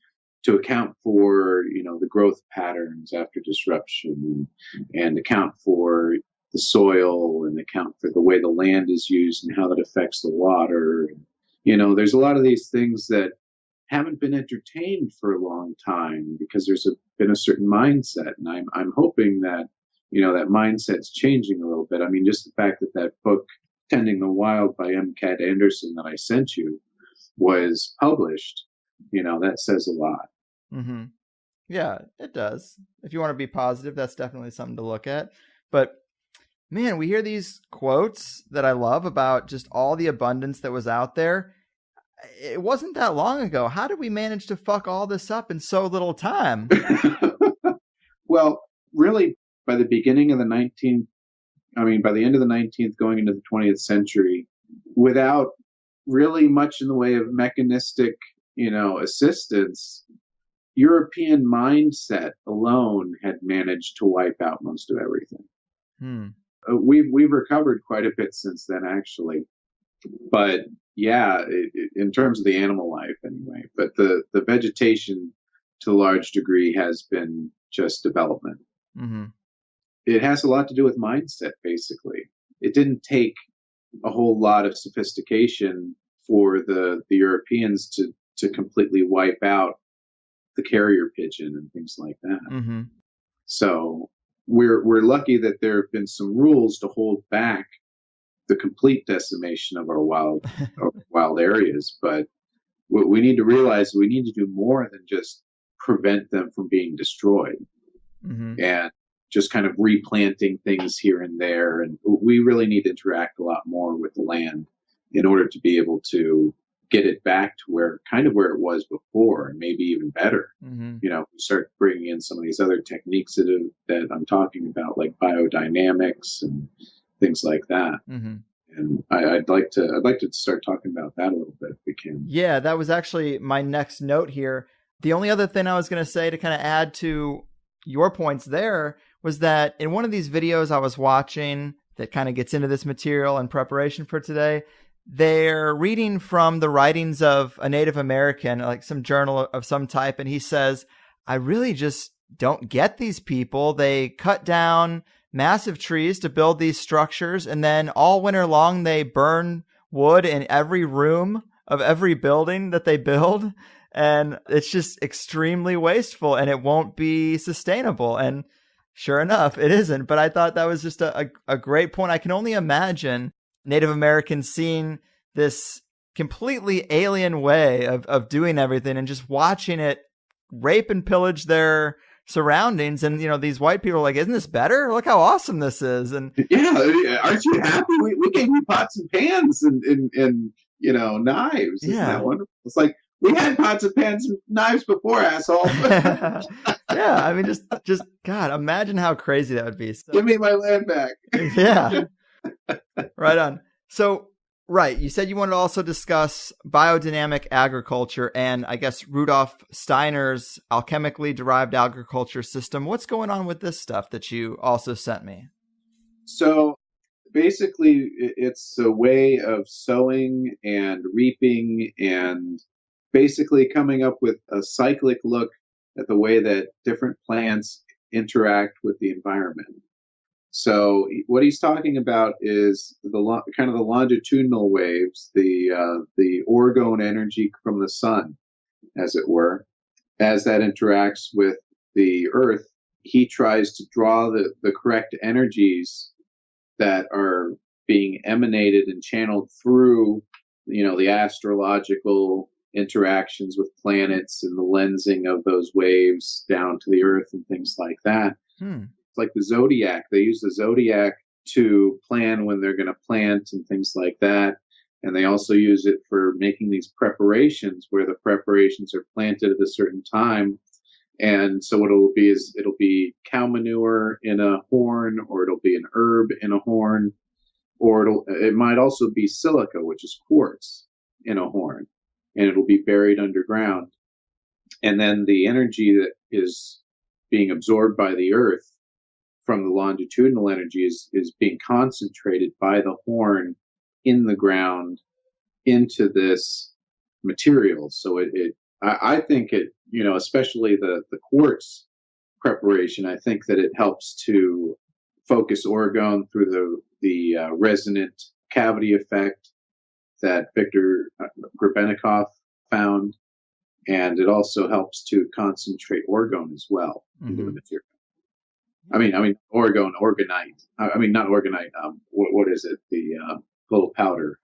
to account for the growth patterns after disruption, and account for the soil, and account for the way the land is used and how that affects the water. There's a lot of these things that haven't been entertained for a long time because there's been a certain mindset, and I'm hoping that that mindset's changing a little bit. I mean, just the fact that book Tending the Wild by M. Cat Anderson that I sent you was published, that says a lot. Yeah, it does. If you want to be positive, that's definitely something to look at. But man, we hear these quotes that I love about just all the abundance that was out there. It wasn't that long ago. How did we manage to fuck all this up in so little time? Well, really, by the beginning of the by the end of the 19th, going into the 20th century, without really much in the way of mechanistic, assistance, European mindset alone had managed to wipe out most of everything. We've recovered quite a bit since then, actually. But yeah, in terms of the animal life anyway, but the vegetation to a large degree has been just development. It has a lot to do with mindset, basically. It didn't take a whole lot of sophistication for the Europeans to completely wipe out the carrier pigeon and things like that. So we're lucky that there have been some rules to hold back the complete decimation of our wild areas. But what we need to realize, we need to do more than just prevent them from being destroyed, and just kind of replanting things here and there. And we really need to interact a lot more with the land in order to be able to get it back to where it was before, and maybe even better. Mm-hmm. You know, start bringing in some of these other techniques that I'm talking about, like biodynamics and things like that. Mm-hmm. And I'd like to start talking about that a little bit if we can. Yeah, that was actually my next note here. The only other thing I was going to say to kind of add to your points there was that in one of these videos I was watching that kind of gets into this material in preparation for today, they're reading from the writings of a Native American, like some journal of some type, and he says, I really just don't get these people. They cut down massive trees to build these structures, and then all winter long they burn wood in every room of every building that they build, and it's just extremely wasteful, and it won't be sustainable. And sure enough, it isn't. But I thought that was just a great point. I can only imagine Native Americans seeing this completely alien way of doing everything and just watching it rape and pillage their surroundings. And, you know, these white people are like, isn't this better? Look how awesome this is. And yeah, aren't you happy? We gave you pots and pans and you know, knives. Isn't that wonderful? It's like, we had pots and pans and knives before, asshole. Yeah, I mean, just God, imagine how crazy that would be. So, give me my land back. Yeah. Right on. So, right, you said you wanted to also discuss biodynamic agriculture and I guess Rudolf Steiner's alchemically derived agriculture system. What's going on with this stuff that you also sent me? So basically, it's a way of sowing and reaping and basically coming up with a cyclic look at the way that different plants interact with the environment. So what he's talking about is the kind of the longitudinal waves, the orgone energy from the sun, as it were, as that interacts with the earth. He tries to draw the correct energies that are being emanated and channeled through, you know, the astrological interactions with planets and the lensing of those waves down to the earth and things like that. It's like the zodiac. They use the zodiac to plan when they're going to plant and things like that. And they also use it for making these preparations where the preparations are planted at a certain time. And so what it'll be cow manure in a horn, or it'll be an herb in a horn, or it might also be silica, which is quartz, in a horn, and it'll be buried underground. And then the energy that is being absorbed by the earth from the longitudinal energy is being concentrated by the horn in the ground into this material. So I think it, you know, especially the quartz preparation, I think that it helps to focus orgone through the resonant cavity effect that Viktor Grebennikov found, and it also helps to concentrate orgone as well into the material. I mean, orgonite. I mean, not orgonite. What is it? The little powder.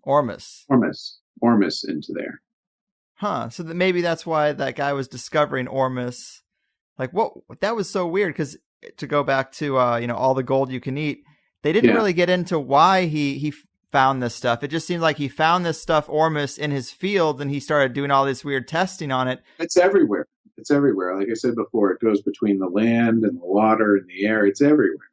Ormus into there. Huh. So maybe that's why that guy was discovering Ormus. Like, what? That was so weird, because to go back to, you know, all the gold you can eat, they didn't really get into why he found this stuff. It just seemed like he found this stuff, Ormus, in his field, and he started doing all this weird testing on it. It's everywhere. It's everywhere. Like I said before, it goes between the land and the water and the air. It's everywhere.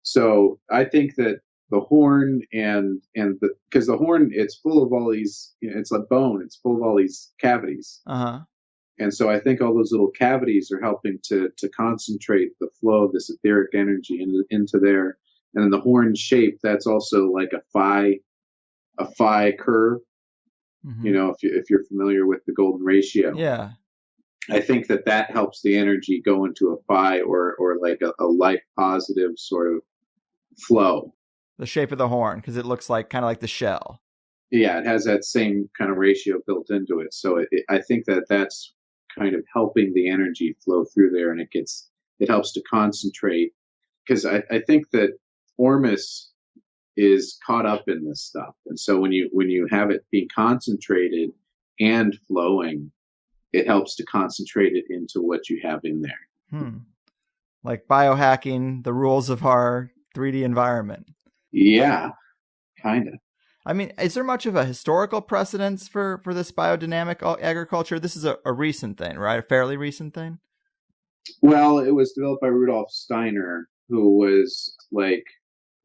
So I think that the horn because the horn, it's full of all these, you know, it's like bone. It's full of all these cavities. And so I think all those little cavities are helping to concentrate the flow of this etheric energy into there. And then the horn shape, that's also like a phi curve. You know, if you're familiar with the golden ratio. Yeah. I think that helps the energy go into a phi or like a light positive sort of flow. The shape of the horn, because it looks like kind of like the shell. Yeah, it has that same kind of ratio built into it. So I think that's kind of helping the energy flow through there, and it helps to concentrate. Because I think that Ormus is caught up in this stuff, and so when you have it being concentrated and flowing, it helps to concentrate it into what you have in there. Like biohacking the rules of our 3D environment. Yeah, kind of. I mean, is there much of a historical precedence for this biodynamic agriculture? This is a recent thing, right? A fairly recent thing? Well, it was developed by Rudolf Steiner, who was like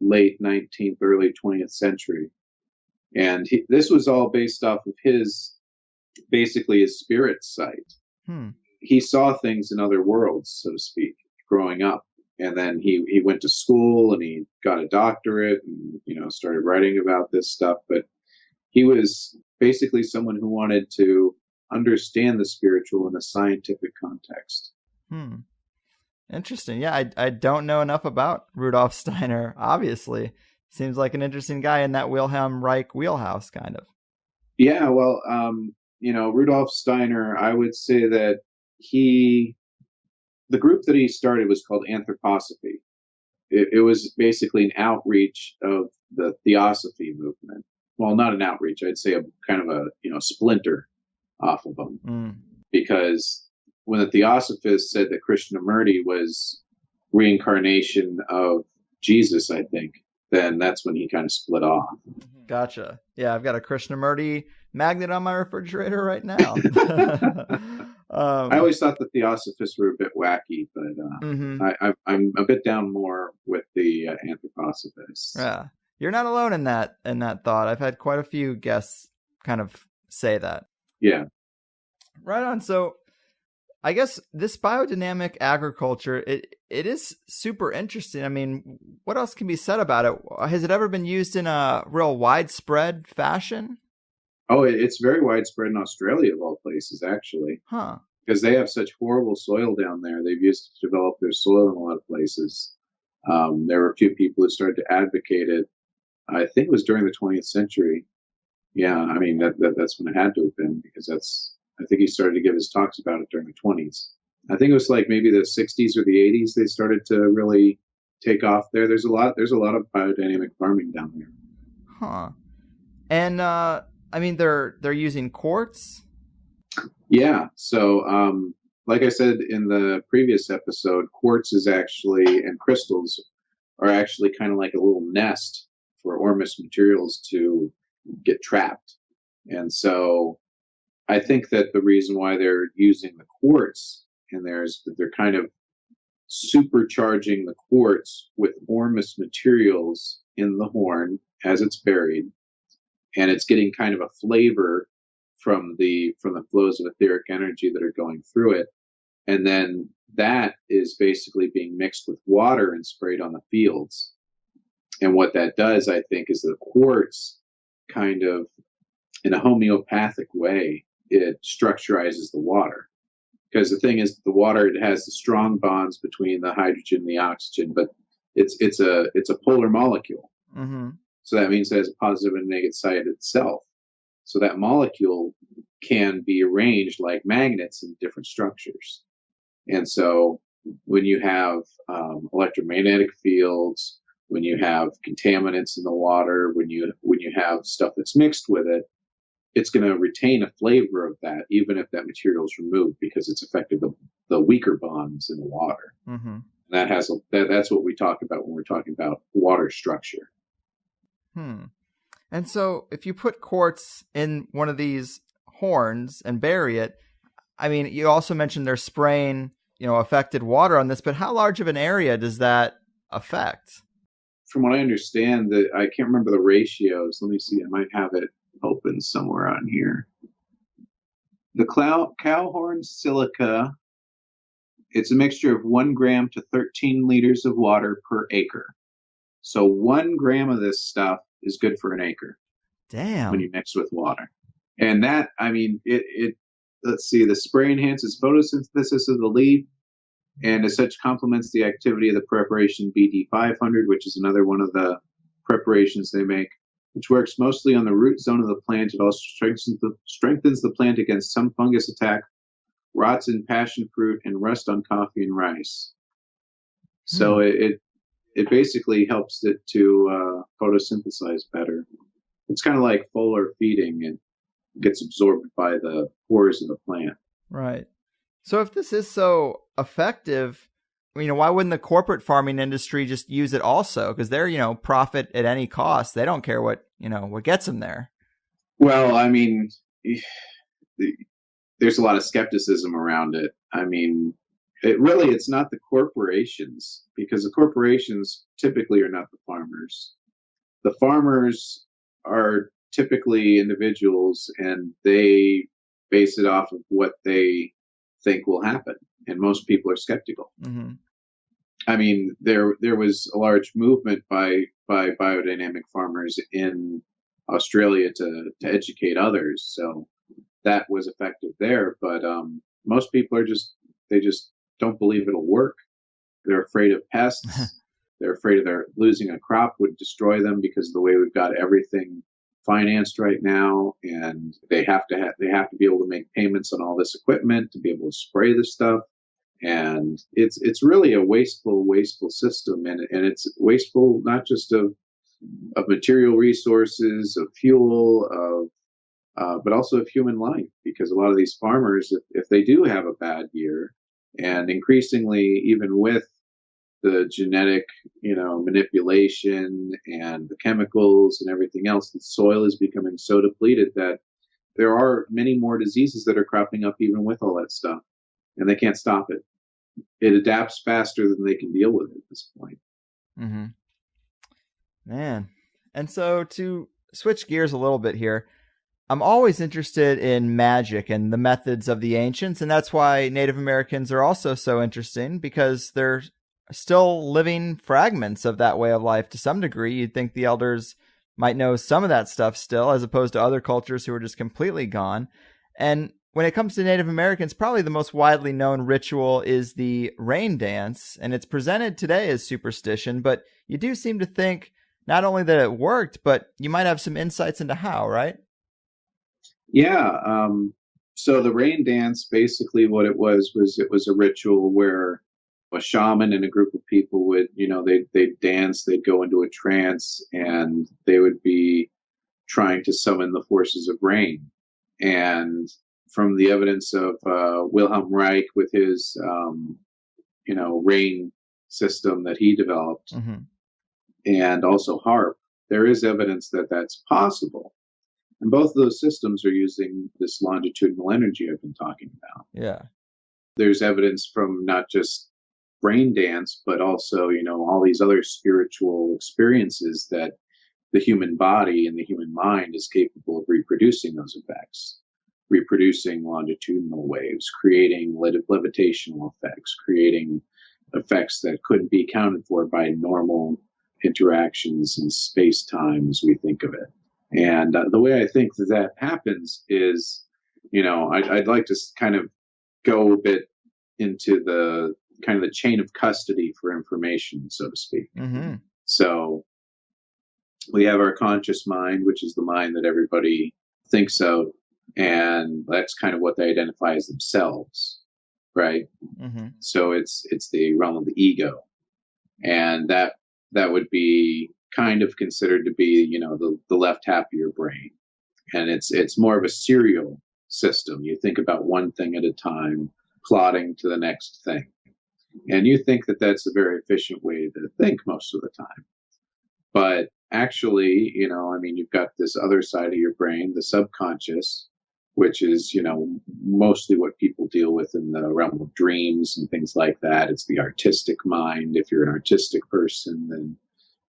late 19th, early 20th century. And this was all based off of basically his spirit sight. He saw things in other worlds, so to speak, growing up. And then he went to school and he got a doctorate and, started writing about this stuff. But he was basically someone who wanted to understand the spiritual in a scientific context. Interesting. Yeah, I don't know enough about Rudolf Steiner, obviously. Seems like an interesting guy in that Wilhelm Reich wheelhouse, kind of. Yeah, well, Rudolf Steiner, I would say that the group that he started was called Anthroposophy. It was basically an outreach of the Theosophy movement. Well, not an outreach, I'd say a kind of a splinter off of them. Because when the Theosophists said that Krishnamurti was reincarnation of Jesus, I think, then that's when he kind of split off. Gotcha. Yeah, I've got a Krishnamurti magnet on my refrigerator right now. I always thought the Theosophists were a bit wacky, but I'm a bit down more with the Anthroposophists. Yeah, you're not alone in that thought. I've had quite a few guests kind of say that. Yeah. Right on. So I guess this biodynamic agriculture, it is super interesting. I mean, what else can be said about it? Has it ever been used in a real widespread fashion? Oh, it's very widespread in Australia, of all places, actually. Huh. Because they have such horrible soil down there. They've used to develop their soil in a lot of places. There were a few people who started to advocate it. I think it was during the 20th century. Yeah, I mean, that's when it had to have been, because I think he started to give his talks about it during the 20s. I think it was like maybe the 60s or the 80s they started to really take off there. There's a lot of biodynamic farming down there. Huh. And I mean, they're using quartz? Yeah. So, like I said in the previous episode, quartz is actually, and crystals are actually kind of like a little nest for Ormus materials to get trapped. And so I think that the reason why they're using the quartz in there is that they're kind of supercharging the quartz with Ormus materials in the horn as it's buried. And it's getting kind of a flavor from the flows of etheric energy that are going through it. And then that is basically being mixed with water and sprayed on the fields. And what that does, I think, is the quartz kind of, in a homeopathic way, it structurizes the water. Because the thing is, the water, it has the strong bonds between the hydrogen and the oxygen, but it's a polar molecule. Mm-hmm. So that means it has a positive and negative side itself. So that molecule can be arranged like magnets in different structures. And so when you have electromagnetic fields, when you have contaminants in the water, when you have stuff that's mixed with it, it's going to retain a flavor of that, even if that material is removed, because it's affected the weaker bonds in the water. Mm-hmm. That's what we talk about when we're talking about water structure. And so if you put quartz in one of these horns and bury it, I mean, you also mentioned they're spraying, affected water on this, but how large of an area does that affect? From what I understand, I can't remember the ratios. Let me see. I might have it open somewhere on here. The cow horn silica, it's a mixture of 1 gram to 13 liters of water per acre. So 1 gram of this stuff is good for an acre. Damn. When you mix with water. And that, I mean, let's see, the spray enhances photosynthesis of the leaf, and as such complements the activity of the preparation BD 500, which is another one of the preparations they make, which works mostly on the root zone of the plant. It also strengthens the plant against some fungus attack, rots in passion fruit, and rust on coffee and rice. So it basically helps it to photosynthesize better. It's kind of like foliar feeding, and gets absorbed by the pores of the plant. Right. So if this is so effective, why wouldn't the corporate farming industry just use it also? Because they're, profit at any cost. They don't care what what gets them there? Well, I mean, there's a lot of skepticism around it. I mean, it's not the corporations, because the corporations typically are not the farmers. The farmers are typically individuals, and they base it off of what they think will happen. And most people are skeptical. Mm-hmm. I mean, there was a large movement by biodynamic farmers in Australia to educate others. So that was effective there. But most people they just don't believe it'll work. They're afraid of pests. They're afraid of losing a crop would destroy them because of the way we've got everything financed right now, and they have to be able to make payments on all this equipment to be able to spray the stuff. And it's really a wasteful system, and it's wasteful not just of material resources, of fuel, but also of human life, because a lot of these farmers, if they do have a bad year, and increasingly even with the genetic manipulation and the chemicals and everything else, the soil is becoming so depleted that there are many more diseases that are cropping up even with all that stuff, and they can't stop it. It adapts faster than they can deal with it at this point. Mm-hmm. Man. And so to switch gears a little bit here, I'm always interested in magic and the methods of the ancients, and that's why Native Americans are also so interesting, because they're still living fragments of that way of life to some degree. You'd think the elders might know some of that stuff still, as opposed to other cultures who are just completely gone. And when it comes to Native Americans, probably the most widely known ritual is the rain dance, and it's presented today as superstition, but you do seem to think not only that it worked, but you might have some insights into how, right? Yeah. So the rain dance, basically what it was a ritual where a shaman and a group of people would, they'd dance, they'd go into a trance, and they would be trying to summon the forces of rain. And from the evidence of Wilhelm Reich with his, rain system that he developed, mm-hmm. and also HARP, there is evidence that that's possible. And both of those systems are using this longitudinal energy I've been talking about. Yeah. There's evidence from not just brain dance, but also, all these other spiritual experiences that the human body and the human mind is capable of reproducing those effects, reproducing longitudinal waves, creating levitational effects, creating effects that couldn't be accounted for by normal interactions in space-time as we think of it. And the way I think that happens is, I'd like to kind of go a bit into the kind of the chain of custody for information, so to speak. Mm-hmm. So we have our conscious mind, which is the mind that everybody thinks of, and that's kind of what they identify as themselves, right? Mm-hmm. So it's the realm of the ego, and that would be kind of considered to be, the left half of your brain. And it's more of a serial system. You think about one thing at a time, plotting to the next thing. And you think that that's a very efficient way to think most of the time. But actually, you've got this other side of your brain, the subconscious, which is, mostly what people deal with in the realm of dreams and things like that. It's the artistic mind. If you're an artistic person, then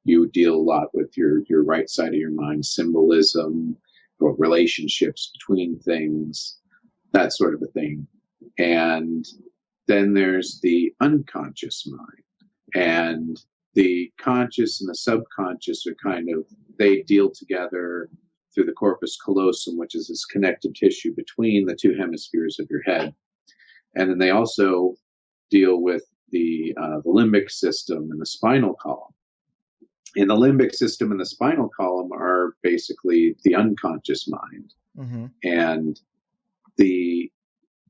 you deal a lot with your right side of your mind, symbolism, or relationships between things, that sort of a thing. And then there's the unconscious mind. And the conscious and the subconscious are they deal together through the corpus callosum, which is this connective tissue between the two hemispheres of your head. And then they also deal with the limbic system and the spinal column. And the limbic system and the spinal column are basically the unconscious mind. Mm-hmm. And the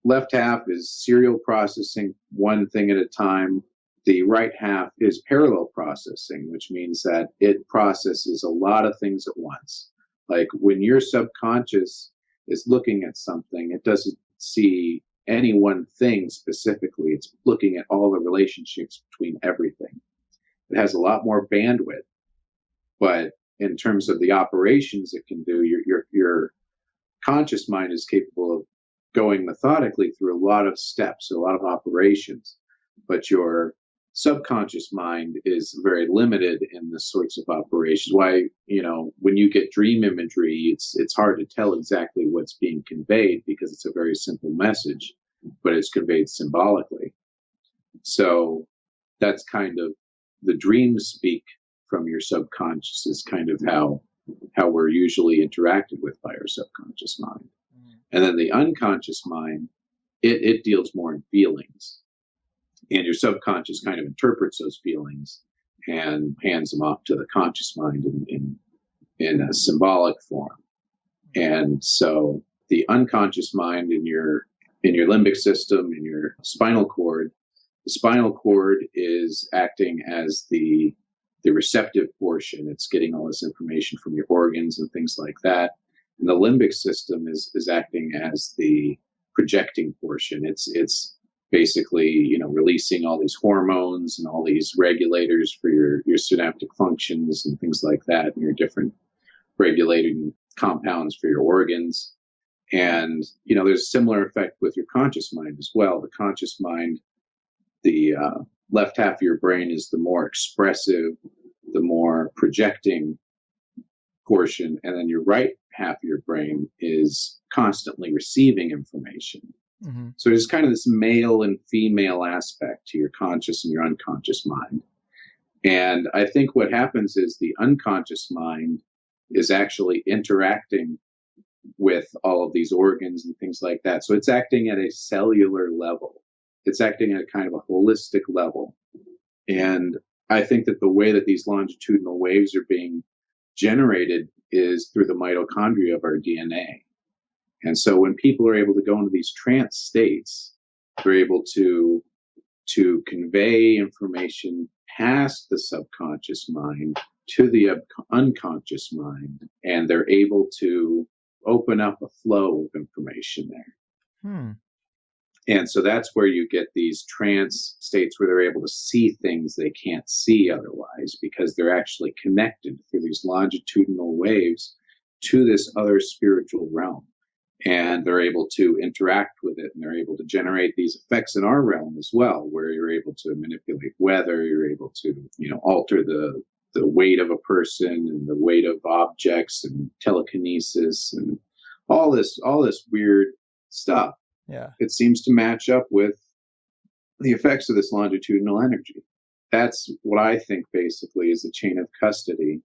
left half is serial processing, one thing at a time. The right half is parallel processing, which means that it processes a lot of things at once. Like when your subconscious is looking at something, it doesn't see any one thing specifically. It's looking at all the relationships between everything. It has a lot more bandwidth, but in terms of the operations it can do, your conscious mind is capable of going methodically through a lot of steps, a lot of operations, but your subconscious mind is very limited in the sorts of operations. Why, when you get dream imagery, it's hard to tell exactly what's being conveyed because it's a very simple message, but it's conveyed symbolically. So that's kind of the dream speak from your subconscious is kind of how we're usually interacted with by our subconscious mind. And then the unconscious mind, it deals more in feelings. And your subconscious kind of interprets those feelings and hands them off to the conscious mind in a symbolic form. And so the unconscious mind in your limbic system, in your spinal cord, the spinal cord is acting as the receptive portion. It's getting all this information from your organs and things like that. And the limbic system is acting as the projecting portion. It's basically, releasing all these hormones and all these regulators for your synaptic functions and things like that, and your different regulating compounds for your organs. And, there's a similar effect with your conscious mind as well. The conscious mind, the left half of your brain is the more expressive, the more projecting portion, and then your right half of your brain is constantly receiving information. Mm-hmm. So there's kind of this male and female aspect to your conscious and your unconscious mind. And I think what happens is the unconscious mind is actually interacting with all of these organs and things like that. So it's acting at a cellular level. It's acting at a kind of a holistic level. And I think that the way that these longitudinal waves are being generated is through the mitochondria of our DNA. And so when people are able to go into these trance states, they're able to convey information past the subconscious mind to the unconscious mind, and they're able to open up a flow of information there. And so that's where you get these trance states where they're able to see things they can't see otherwise, because they're actually connected through these longitudinal waves to this other spiritual realm. And they're able to interact with it, and they're able to generate these effects in our realm as well, where you're able to manipulate weather, you're able to, alter the weight of a person and the weight of objects and telekinesis and all this weird stuff. Yeah. It seems to match up with the effects of this longitudinal energy. That's what I think basically is the chain of custody.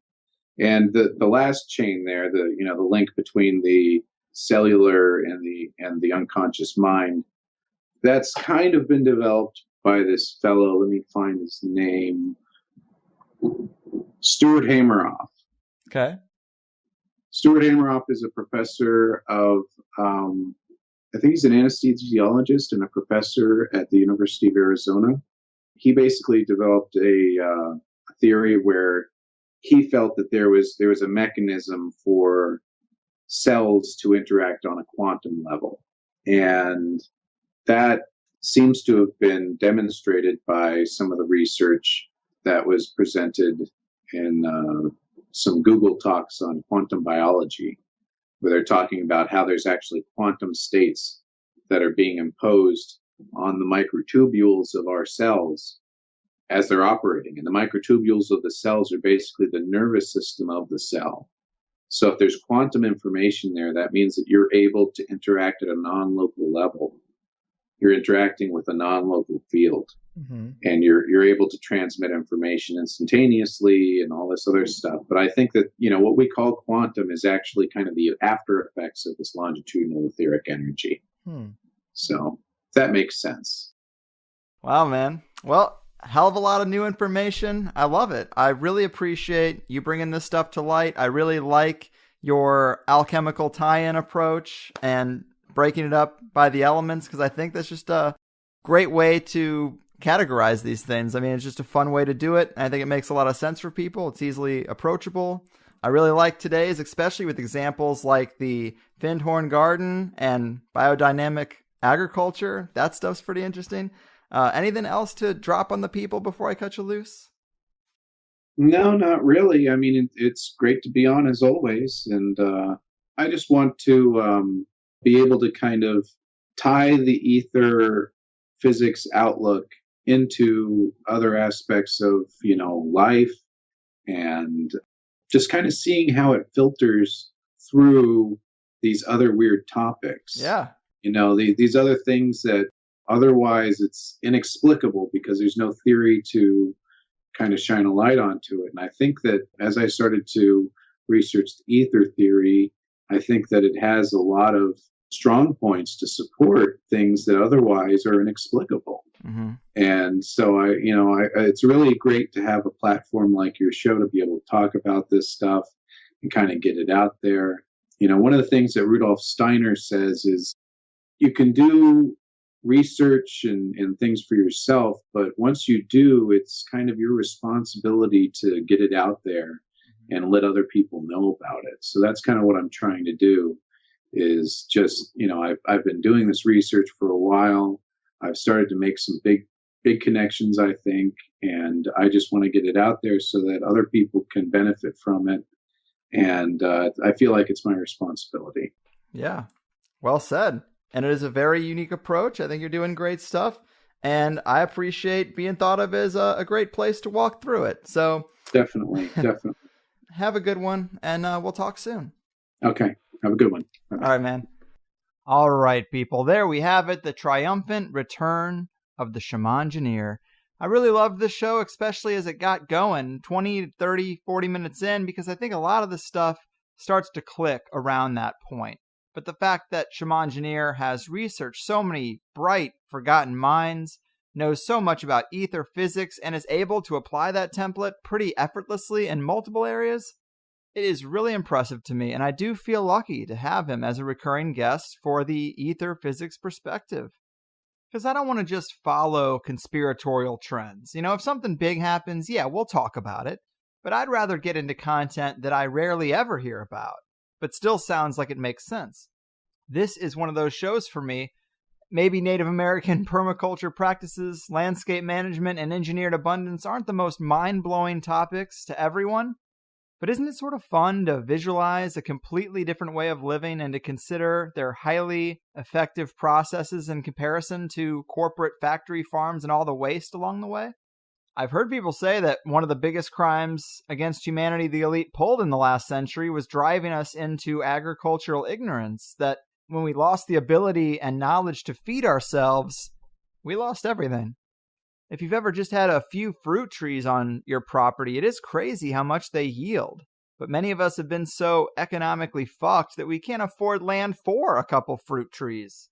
And the last chain there, the link between the cellular and the unconscious mind, that's kind of been developed by this fellow. Let me find his name. Stuart Hameroff. Okay. Stuart Hameroff is a professor of, I think he's an anesthesiologist and a professor at the University of Arizona. He basically developed a theory where he felt that there was a mechanism for cells to interact on a quantum level. And that seems to have been demonstrated by some of the research that was presented in some Google talks on quantum biology, where they're talking about how there's actually quantum states that are being imposed on the microtubules of our cells as they're operating. And the microtubules of the cells are basically the nervous system of the cell. So if there's quantum information there, that means that you're able to interact at a non-local level. You're interacting with a non-local field. Mm-hmm. And you're able to transmit information instantaneously and all this other stuff. But I think that, what we call quantum is actually kind of the after effects of this longitudinal etheric energy. So that makes sense. Wow, man. Well, hell of a lot of new information. I love it. I really appreciate you bringing this stuff to light. I really like your alchemical tie-in approach and breaking it up by the elements, because I think that's just a great way to categorize these things. I mean, it's just a fun way to do it. I think it makes a lot of sense for people. It's easily approachable. I really like today's, especially with examples like the finned horn garden and biodynamic agriculture. That stuff's pretty interesting. Anything else to drop on the people before I cut you loose? No, not really. I mean, it's great to be on as always, and I just want to be able to kind of tie the ether physics outlook into other aspects of, life, and just kind of seeing how it filters through these other weird topics. Yeah. These other things that otherwise it's inexplicable because there's no theory to kind of shine a light onto it. And I think that as I started to research the ether theory, I think that it has a lot of strong points to support things that otherwise are inexplicable. Mm-hmm. And so it's really great to have a platform like your show to be able to talk about this stuff and kind of get it out there. One of the things that Rudolf Steiner says is you can do research and things for yourself, but once you do, it's kind of your responsibility to get it out there and let other people know about it. So that's kind of what I'm trying to do, is just, I've been doing this research for a while. I've started to make some big connections, I think, and I just want to get it out there so that other people can benefit from it. And I feel like it's my responsibility. Yeah, well said. And it is a very unique approach. I think you're doing great stuff. And I appreciate being thought of as a great place to walk through it. So Definitely. Have a good one, and we'll talk soon. Okay. Have a good one. All right, man. All right, people. There we have it. The triumphant return of the Shamangineer. I really loved this show, especially as it got going 20, 30, 40 minutes in, because I think a lot of this stuff starts to click around that point. But the fact that Shamangineer has researched so many bright, forgotten minds, knows so much about ether physics, and is able to apply that template pretty effortlessly in multiple areas, it is really impressive to me, and I do feel lucky to have him as a recurring guest for the ether physics perspective. Because I don't want to just follow conspiratorial trends. If something big happens, yeah, we'll talk about it. But I'd rather get into content that I rarely ever hear about, but still sounds like it makes sense. This is one of those shows for me. Maybe Native American permaculture practices, landscape management, and engineered abundance aren't the most mind-blowing topics to everyone, but isn't it sort of fun to visualize a completely different way of living and to consider their highly effective processes in comparison to corporate factory farms and all the waste along the way? I've heard people say that one of the biggest crimes against humanity the elite pulled in the last century was driving us into agricultural ignorance, that when we lost the ability and knowledge to feed ourselves, we lost everything. If you've ever just had a few fruit trees on your property, it is crazy how much they yield. But many of us have been so economically fucked that we can't afford land for a couple fruit trees.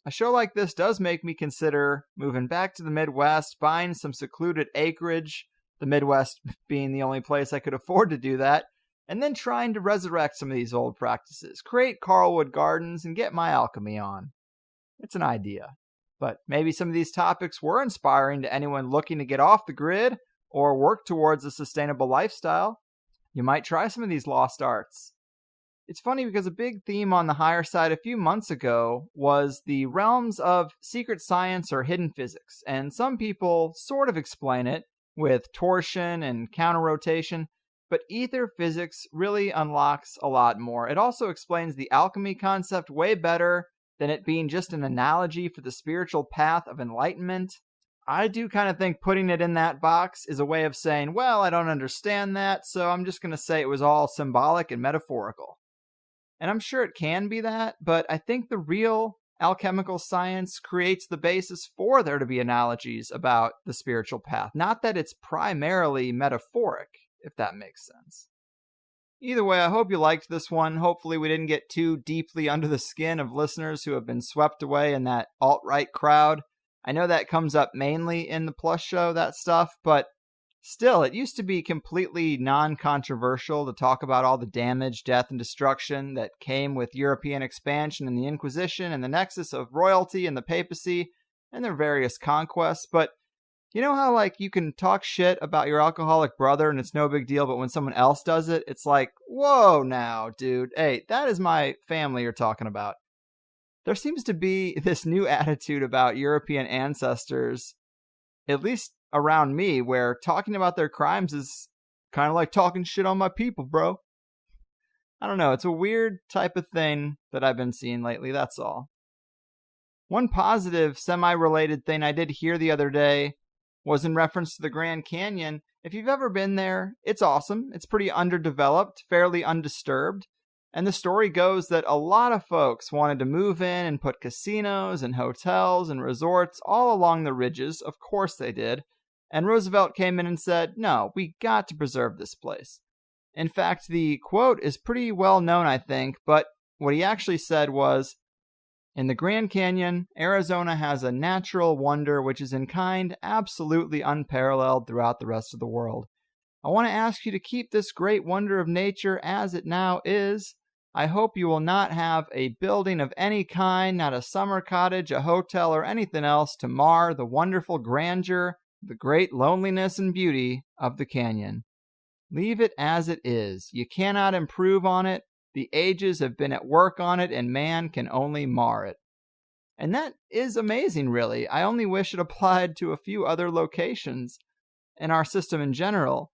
A show like this does make me consider moving back to the Midwest, buying some secluded acreage, the Midwest being the only place I could afford to do that, and then trying to resurrect some of these old practices, create Carlwood gardens, and get my alchemy on. It's an idea. But maybe some of these topics were inspiring to anyone looking to get off the grid or work towards a sustainable lifestyle. You might try some of these lost arts. It's funny because a big theme on the higher side a few months ago was the realms of secret science or hidden physics, and some people sort of explain it with torsion and counter-rotation, but ether physics really unlocks a lot more. It also explains the alchemy concept way better than it being just an analogy for the spiritual path of enlightenment. I do kind of think putting it in that box is a way of saying, well, I don't understand that, so I'm just going to say it was all symbolic and metaphorical. And I'm sure it can be that, but I think the real alchemical science creates the basis for there to be analogies about the spiritual path. Not that it's primarily metaphoric, if that makes sense. Either way, I hope you liked this one. Hopefully we didn't get too deeply under the skin of listeners who have been swept away in that alt-right crowd. I know that comes up mainly in the Plus show, that stuff, but still, it used to be completely non-controversial to talk about all the damage, death, and destruction that came with European expansion and the Inquisition and the nexus of royalty and the papacy and their various conquests. But you know how, you can talk shit about your alcoholic brother and it's no big deal, but when someone else does it, it's like, whoa now, dude. Hey, that is my family you're talking about. There seems to be this new attitude about European ancestors, at least around me, where talking about their crimes is Kind of like talking shit on my people, bro. I don't know. It's a weird type of thing that I've been seeing lately, that's all. One positive, semi-related thing I did hear the other day was in reference to the Grand Canyon. If you've ever been there, it's awesome. It's pretty underdeveloped, fairly undisturbed. And the story goes that a lot of folks wanted to move in and put casinos and hotels and resorts all along the ridges. Of course they did. And Roosevelt came in and said, no, we got to preserve this place. In fact, the quote is pretty well known, I think, but what he actually said was, in the Grand Canyon, Arizona has a natural wonder which is in kind absolutely unparalleled throughout the rest of the world. I want to ask you to keep this great wonder of nature as it now is. I hope you will not have a building of any kind, not a summer cottage, a hotel, or anything else to mar the wonderful grandeur, the great loneliness and beauty of the canyon. Leave it as it is. You cannot improve on it. The ages have been at work on it, and man can only mar it. And that is amazing, really. I only wish it applied to a few other locations in our system in general.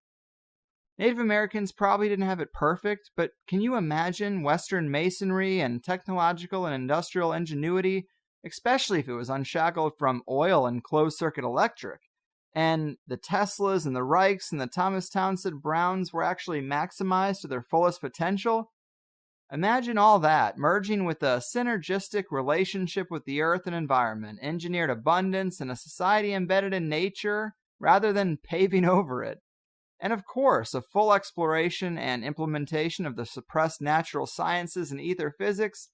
Native Americans probably didn't have it perfect, but can you imagine Western masonry and technological and industrial ingenuity, especially if it was unshackled from oil and closed-circuit electric? And the Teslas and the Reichs and the Thomas Townsend Browns were actually maximized to their fullest potential? Imagine all that, merging with a synergistic relationship with the earth and environment, engineered abundance, and a society embedded in nature rather than paving over it. And of course, a full exploration and implementation of the suppressed natural sciences and ether physics.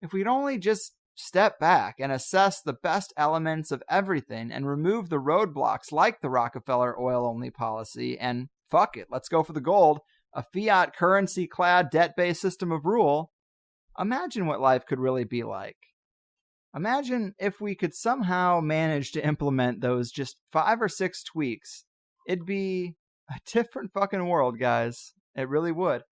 If we'd only just step back and assess the best elements of everything and remove the roadblocks like the Rockefeller oil-only policy and, fuck it, let's go for the gold, a fiat currency-clad debt-based system of rule, imagine what life could really be like. Imagine if we could somehow manage to implement those just 5 or 6 tweaks. It'd be a different fucking world, guys. It really would.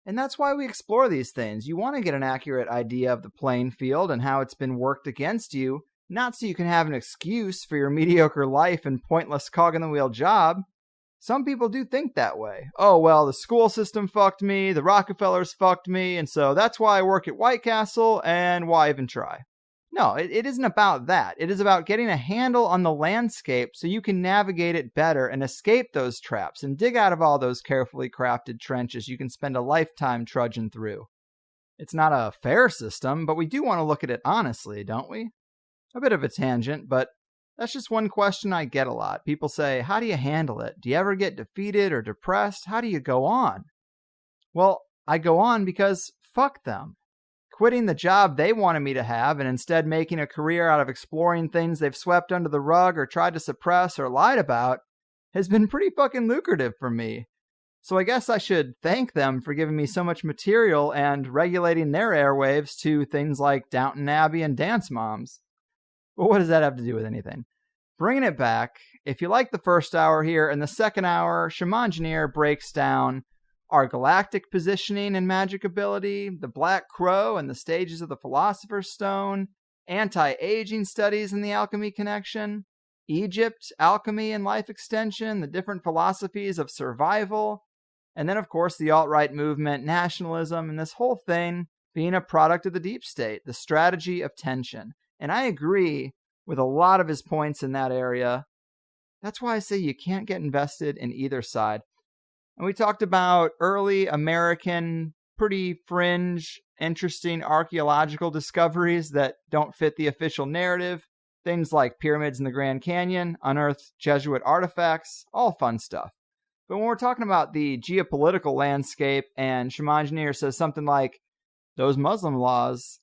And that's why we explore these things. You want to get an accurate idea of the playing field and how it's been worked against you, not so you can have an excuse for your mediocre life and pointless cog-in-the-wheel job. Some people do think that way. Oh, well, the school system fucked me, the Rockefellers fucked me, and so that's why I work at White Castle, and why even try? No, it isn't about that. It is about getting a handle on the landscape so you can navigate it better and escape those traps and dig out of all those carefully crafted trenches you can spend a lifetime trudging through. It's not a fair system, but we do want to look at it honestly, don't we? A bit of a tangent, but that's just one question I get a lot. People say, how do you handle it? Do you ever get defeated or depressed? How do you go on? Well, I go on because fuck them. Quitting the job they wanted me to have and instead making a career out of exploring things they've swept under the rug or tried to suppress or lied about has been pretty fucking lucrative for me. So I guess I should thank them for giving me so much material and regulating their airwaves to things like Downton Abbey and Dance Moms. But what does that have to do with anything? Bringing it back, if you like the first hour here, in the second hour, Shamangineer breaks down our galactic positioning and magic ability, the Black Crow and the stages of the Philosopher's Stone, anti-aging studies in the Alchemy connection, Egypt, alchemy and life extension, the different philosophies of survival, and then, of course, the alt-right movement, nationalism, and this whole thing being a product of the deep state, the strategy of tension. And I agree with a lot of his points in that area. That's why I say you can't get invested in either side. And we talked about early American, pretty fringe, interesting archaeological discoveries that don't fit the official narrative. Things like pyramids in the Grand Canyon, unearthed Jesuit artifacts, all fun stuff. But when we're talking about the geopolitical landscape and Shamangineer says something like, those Muslim laws,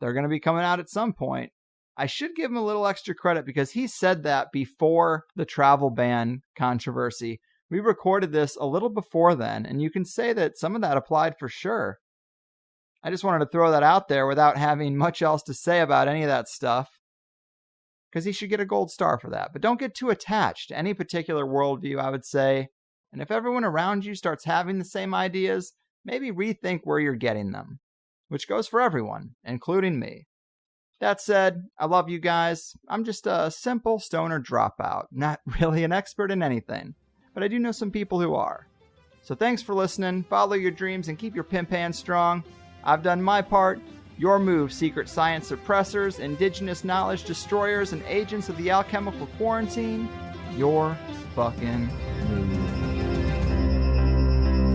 they're going to be coming out at some point. I should give him a little extra credit because he said that before the travel ban controversy. We recorded this a little before then, and you can say that some of that applied for sure. I just wanted to throw that out there without having much else to say about any of that stuff, because he should get a gold star for that. But don't get too attached to any particular worldview, I would say. And if everyone around you starts having the same ideas, maybe rethink where you're getting them, which goes for everyone, including me. That said, I love you guys. I'm just a simple stoner dropout, not really an expert in anything. but I do know some people who are. So thanks for listening, follow your dreams, and keep your pimp hands strong. I've done my part. Your move, secret science suppressors, indigenous knowledge destroyers, and agents of the alchemical quarantine. Your fucking move.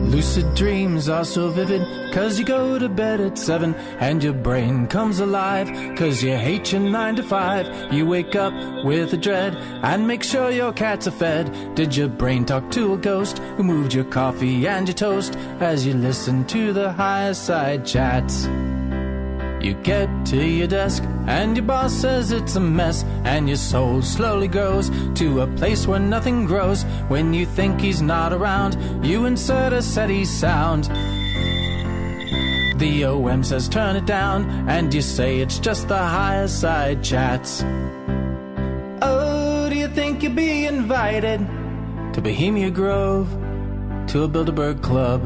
Lucid dreams are so vivid, 'cause you go to bed at 7, and your brain comes alive, 'cause you hate your 9 to 5. You wake up with a dread, and make sure your cats are fed. Did your brain talk to a ghost, who moved your coffee and your toast, as you listen to the Higherside Chats? You get to your desk, and your boss says it's a mess, and your soul slowly grows to a place where nothing grows. When you think he's not around, you insert a SETI sound. The OM says turn it down, and you say it's just the Higherside Chats. Oh, do you think you'll be invited to Bohemia Grove, to a Bilderberg Club?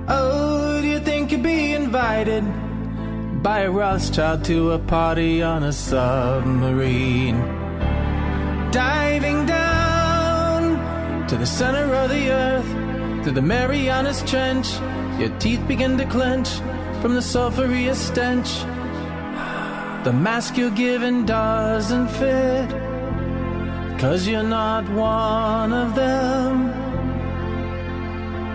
Oh, do you think you'll be invited by a Rothschild to a party on a submarine? Diving down to the center of the earth, through the Marianas Trench, your teeth begin to clench from the sulphurous stench. The mask you're given doesn't fit, 'cause you're not one of them.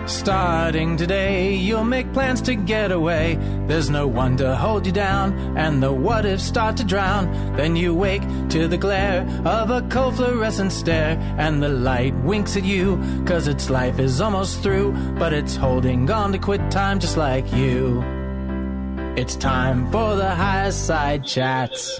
Starting today, you'll make plans to get away. There's no one to hold you down, and the what-ifs start to drown. Then you wake to the glare of a cold fluorescent stare, and the light winks at you, 'cause its life is almost through, but it's holding on to quit time just like you. It's time for the Higherside Chats.